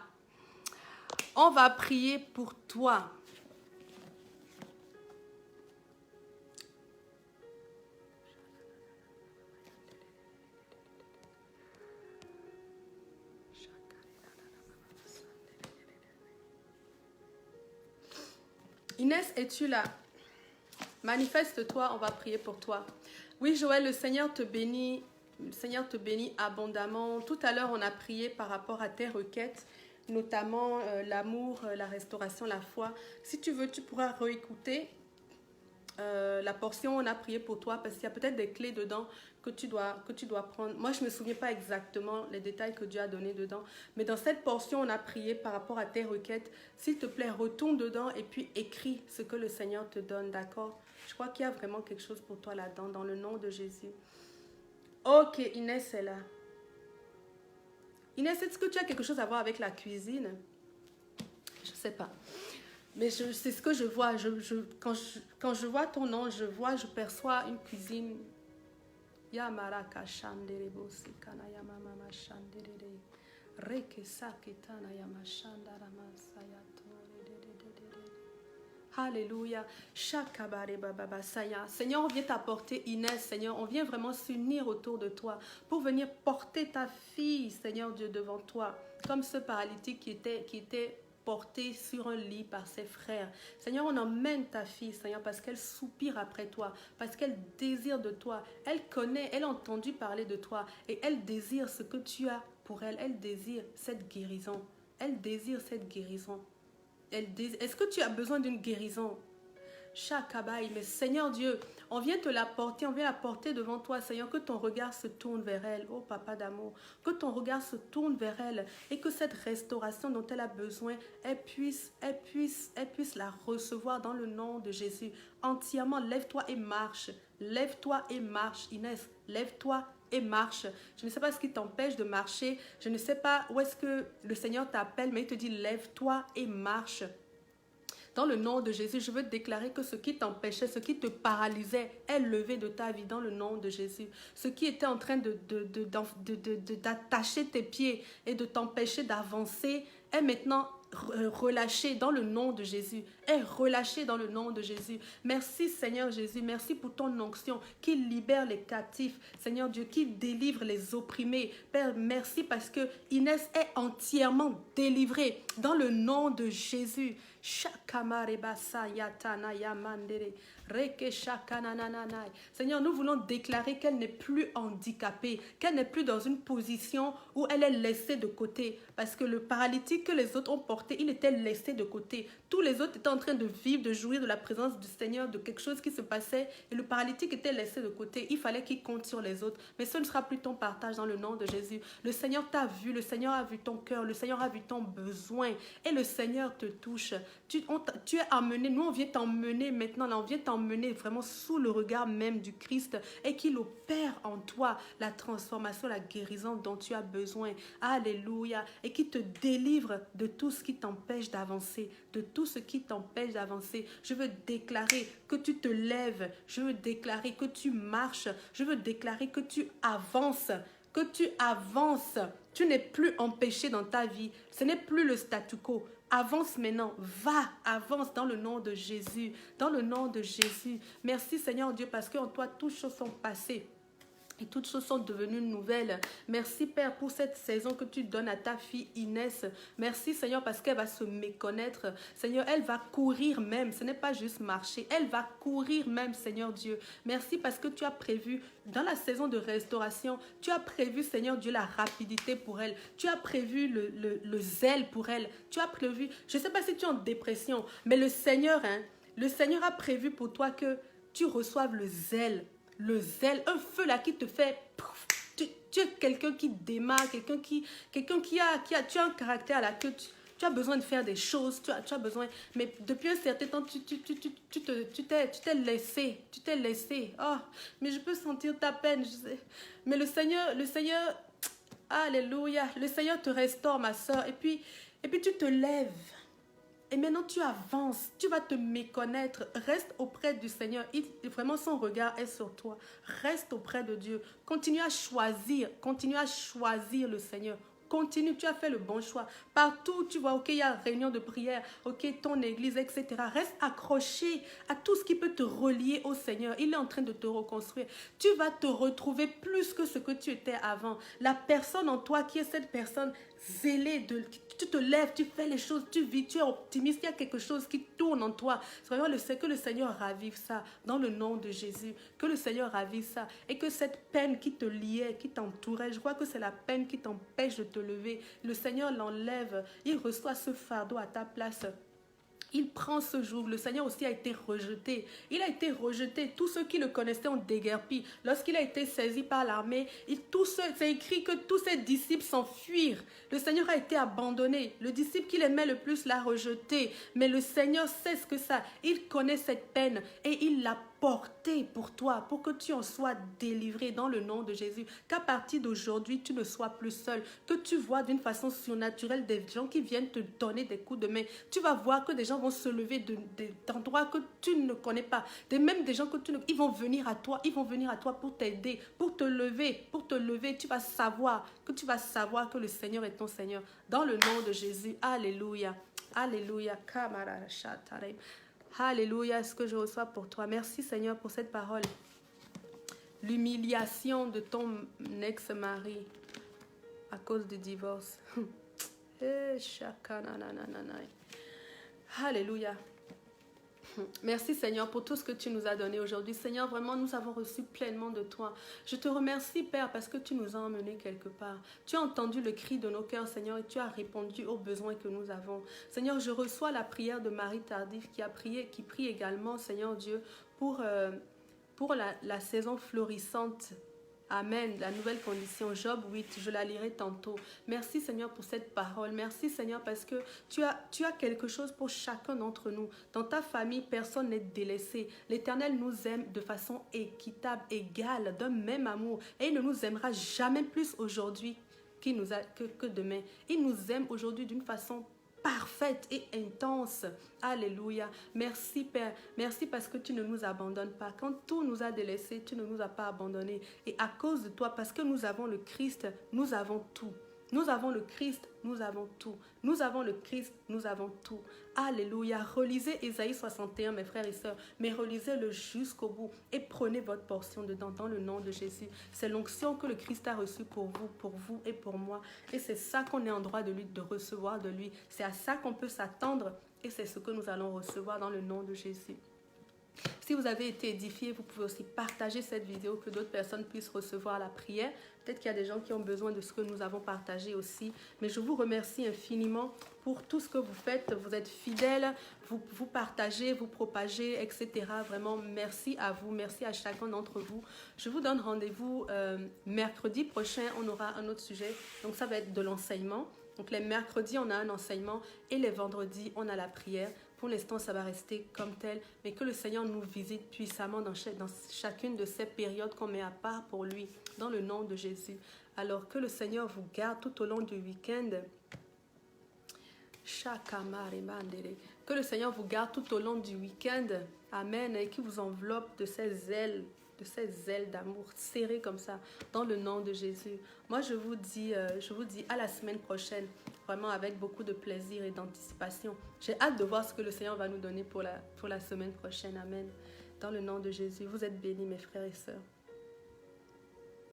On va prier pour toi. Inès, es-tu là? Manifeste-toi, on va prier pour toi. Oui, Joël, le Seigneur te bénit. Le Seigneur te bénit abondamment. Tout à l'heure, on a prié par rapport à tes requêtes, notamment l'amour, la restauration, la foi. Si tu veux, tu pourras réécouter la portion où on a prié pour toi, parce qu'il y a peut-être des clés dedans que tu dois prendre. Moi, je ne me souviens pas exactement les détails que Dieu a donnés dedans, mais dans cette portion, on a prié par rapport à tes requêtes. S'il te plaît, retourne dedans et puis écris ce que le Seigneur te donne, d'accord? Je crois qu'il y a vraiment quelque chose pour toi là-dedans, dans le nom de Jésus. Ok, Inès est là. Inès, est-ce que tu as quelque chose à voir avec la cuisine? Je ne sais pas. Mais c'est ce que je vois. Quand je vois ton nom, je perçois une cuisine. Yamaraka Shanderebo Sikana Yamama Shanderede. Reke Sakitana Yamashandarama Sayato. Alléluia. Seigneur, on vient t'apporter Inès, Seigneur. On vient vraiment s'unir autour de toi pour venir porter ta fille, Seigneur Dieu, devant toi. Comme ce paralytique qui était porté sur un lit par ses frères. Seigneur, on emmène ta fille, Seigneur, parce qu'elle soupire après toi, parce qu'elle désire de toi. Elle connaît, elle a entendu parler de toi et elle désire ce que tu as pour elle. Elle désire cette guérison. Elle désire cette guérison. Est-ce que tu as besoin d'une guérison? Chakabaï, mais Seigneur Dieu, on vient te l'apporter, on vient la porter devant toi, Seigneur, que ton regard se tourne vers elle, oh Papa d'amour, que ton regard se tourne vers elle et que cette restauration dont elle a besoin, elle puisse la recevoir dans le nom de Jésus. Entièrement, lève-toi et marche, Inès, lève-toi et marche. Je ne sais pas ce qui t'empêche de marcher, je ne sais pas où est-ce que le Seigneur t'appelle, mais il te dit lève-toi et marche. Dans le nom de Jésus, je veux déclarer que ce qui t'empêchait, ce qui te paralysait, est levé de ta vie dans le nom de Jésus. Ce qui était en train d'attacher tes pieds et de t'empêcher d'avancer est maintenant relâché dans le nom de Jésus. Est relâché dans le nom de Jésus. Merci Seigneur Jésus. Merci pour ton onction qui libère les captifs. Seigneur Dieu, qui délivre les opprimés. Père, merci parce que Inès est entièrement délivrée dans le nom de Jésus. Seigneur, nous voulons déclarer qu'elle n'est plus handicapée, qu'elle n'est plus dans une position où elle est laissée de côté. Parce que le paralytique que les autres ont porté, il était laissé de côté. Tous les autres étaient en train de vivre, de jouir de la présence du Seigneur, de quelque chose qui se passait. Et le paralytique était laissé de côté. Il fallait qu'il compte sur les autres. Mais ce ne sera plus ton partage dans le nom de Jésus. Le Seigneur t'a vu, le Seigneur a vu ton cœur, le Seigneur a vu ton besoin. Et le Seigneur te touche. Tu es amené, nous on vient t'emmener maintenant, là on vient t'emmener vraiment sous le regard même du Christ et qu'il opère en toi la transformation, la guérison dont tu as besoin. Alléluia. Et qui te délivre de tout ce qui t'empêche d'avancer, de tout ce qui t'empêche d'avancer. Je veux déclarer que tu te lèves, je veux déclarer que tu marches, je veux déclarer que tu avances. Que tu avances, tu n'es plus empêché dans ta vie, ce n'est plus le statu quo. Avance maintenant, va, avance dans le nom de Jésus, dans le nom de Jésus. Merci Seigneur Dieu parce qu'en toi toutes choses sont passées. Et toutes choses sont devenues nouvelles. Merci Père pour cette saison que tu donnes à ta fille Inès. Merci Seigneur parce qu'elle va se méconnaître. Seigneur, elle va courir même. Ce n'est pas juste marcher. Elle va courir même Seigneur Dieu. Merci parce que tu as prévu dans la saison de restauration. Tu as prévu Seigneur Dieu la rapidité pour elle. Tu as prévu le zèle pour elle. Tu as prévu, je ne sais pas si tu es en dépression, mais le Seigneur a prévu pour toi que tu reçoives le zèle. Le zèle, un feu là qui te fait... Tu es quelqu'un qui démarre, quelqu'un qui a... Tu as un caractère là que tu as besoin de faire des choses, tu as besoin... Mais depuis un certain temps, tu t'es laissé. Tu t'es laissé. Oh, mais je peux sentir ta peine. Je sais. Mais le Seigneur... Alléluia. Le Seigneur te restaure, ma soeur. Et puis tu te lèves. Et maintenant, tu avances, tu vas te méconnaître. Reste auprès du Seigneur. Vraiment, son regard est sur toi. Reste auprès de Dieu. Continue à choisir le Seigneur. Continue, tu as fait le bon choix. Partout, tu vois, ok, il y a réunion de prière, ok, ton église, etc. Reste accroché à tout ce qui peut te relier au Seigneur. Il est en train de te reconstruire. Tu vas te retrouver plus que ce que tu étais avant. La personne en toi qui est cette personne zélée, tu te lèves, tu fais les choses, tu vis, tu es optimiste, il y a quelque chose qui tourne en toi. C'est vraiment que le Seigneur ravive ça dans le nom de Jésus. Que le Seigneur ravive ça et que cette peine qui te liait, qui t'entourait, je crois que c'est la peine qui t'empêche de te lever. Le Seigneur l'enlève, il reçoit ce fardeau à ta place. Il prend ce jour. Le Seigneur aussi a été rejeté. Il a été rejeté. Tous ceux qui le connaissaient ont déguerpi. Lorsqu'il a été saisi par l'armée, c'est écrit que tous ses disciples s'enfuirent. Le Seigneur a été abandonné. Le disciple qu'il aimait le plus l'a rejeté. Mais le Seigneur sait ce que ça. Il connaît cette peine et il l'a porté pour toi, pour que tu en sois délivré dans le nom de Jésus. Qu'à partir d'aujourd'hui, tu ne sois plus seul. Que tu vois d'une façon surnaturelle des gens qui viennent te donner des coups de main. Tu vas voir que des gens vont se lever d'endroits que tu ne connais pas. Même des gens que ils vont venir à toi. Ils vont venir à toi pour t'aider, pour te lever. Tu vas savoir que le Seigneur est ton Seigneur. Dans le nom de Jésus. Alléluia. Alléluia. Alléluia, ce que je reçois pour toi. Merci Seigneur pour cette parole. L'humiliation de ton ex-mari à cause du divorce. Alléluia. Merci Seigneur pour tout ce que tu nous as donné aujourd'hui. Seigneur, vraiment nous avons reçu pleinement de toi. Je te remercie Père parce que tu nous as emmenés quelque part. Tu as entendu le cri de nos cœurs Seigneur et tu as répondu aux besoins que nous avons. Seigneur, je reçois la prière de Marie Tardif qui prie également Seigneur Dieu pour la saison florissante. Amen, la nouvelle condition, Job 8, je la lirai tantôt. Merci Seigneur pour cette parole. Merci Seigneur parce que tu as quelque chose pour chacun d'entre nous. Dans ta famille, personne n'est délaissé. L'Éternel nous aime de façon équitable, égale, d'un même amour. Et il ne nous aimera jamais plus aujourd'hui que demain. Il nous aime aujourd'hui d'une façon parfaite et intense. Alléluia. Merci Père. Merci parce que tu ne nous abandonnes pas. Quand tout nous a délaissés, tu ne nous as pas abandonnés. Et à cause de toi, parce que nous avons le Christ, nous avons tout. Nous avons le Christ, nous avons tout. Nous avons le Christ, nous avons tout. Alléluia. Relisez Ésaïe 61, mes frères et sœurs, mais relisez-le jusqu'au bout et prenez votre portion dedans dans le nom de Jésus. C'est l'onction que le Christ a reçue pour vous et pour moi. Et c'est ça qu'on est en droit de recevoir de lui. C'est à ça qu'on peut s'attendre et c'est ce que nous allons recevoir dans le nom de Jésus. Si vous avez été édifié, vous pouvez aussi partager cette vidéo, que d'autres personnes puissent recevoir la prière. Peut-être qu'il y a des gens qui ont besoin de ce que nous avons partagé aussi. Mais je vous remercie infiniment pour tout ce que vous faites. Vous êtes fidèles, vous partagez, vous propagez, etc. Vraiment, merci à vous, merci à chacun d'entre vous. Je vous donne rendez-vous mercredi prochain. On aura un autre sujet. Donc, ça va être de l'enseignement. Donc, les mercredis, on a un enseignement et les vendredis, on a la prière. Pour l'instant, ça va rester comme tel, mais que le Seigneur nous visite puissamment dans chacune de ces périodes qu'on met à part pour lui, dans le nom de Jésus. Alors que le Seigneur vous garde tout au long du week-end. Que le Seigneur vous garde tout au long du week-end. Amen. Et qu'il vous enveloppe de ses ailes d'amour serrées comme ça, dans le nom de Jésus. Moi, je vous dis à la semaine prochaine, vraiment avec beaucoup de plaisir et d'anticipation. J'ai hâte de voir ce que le Seigneur va nous donner pour la semaine prochaine. Amen. Dans le nom de Jésus, vous êtes bénis, mes frères et sœurs.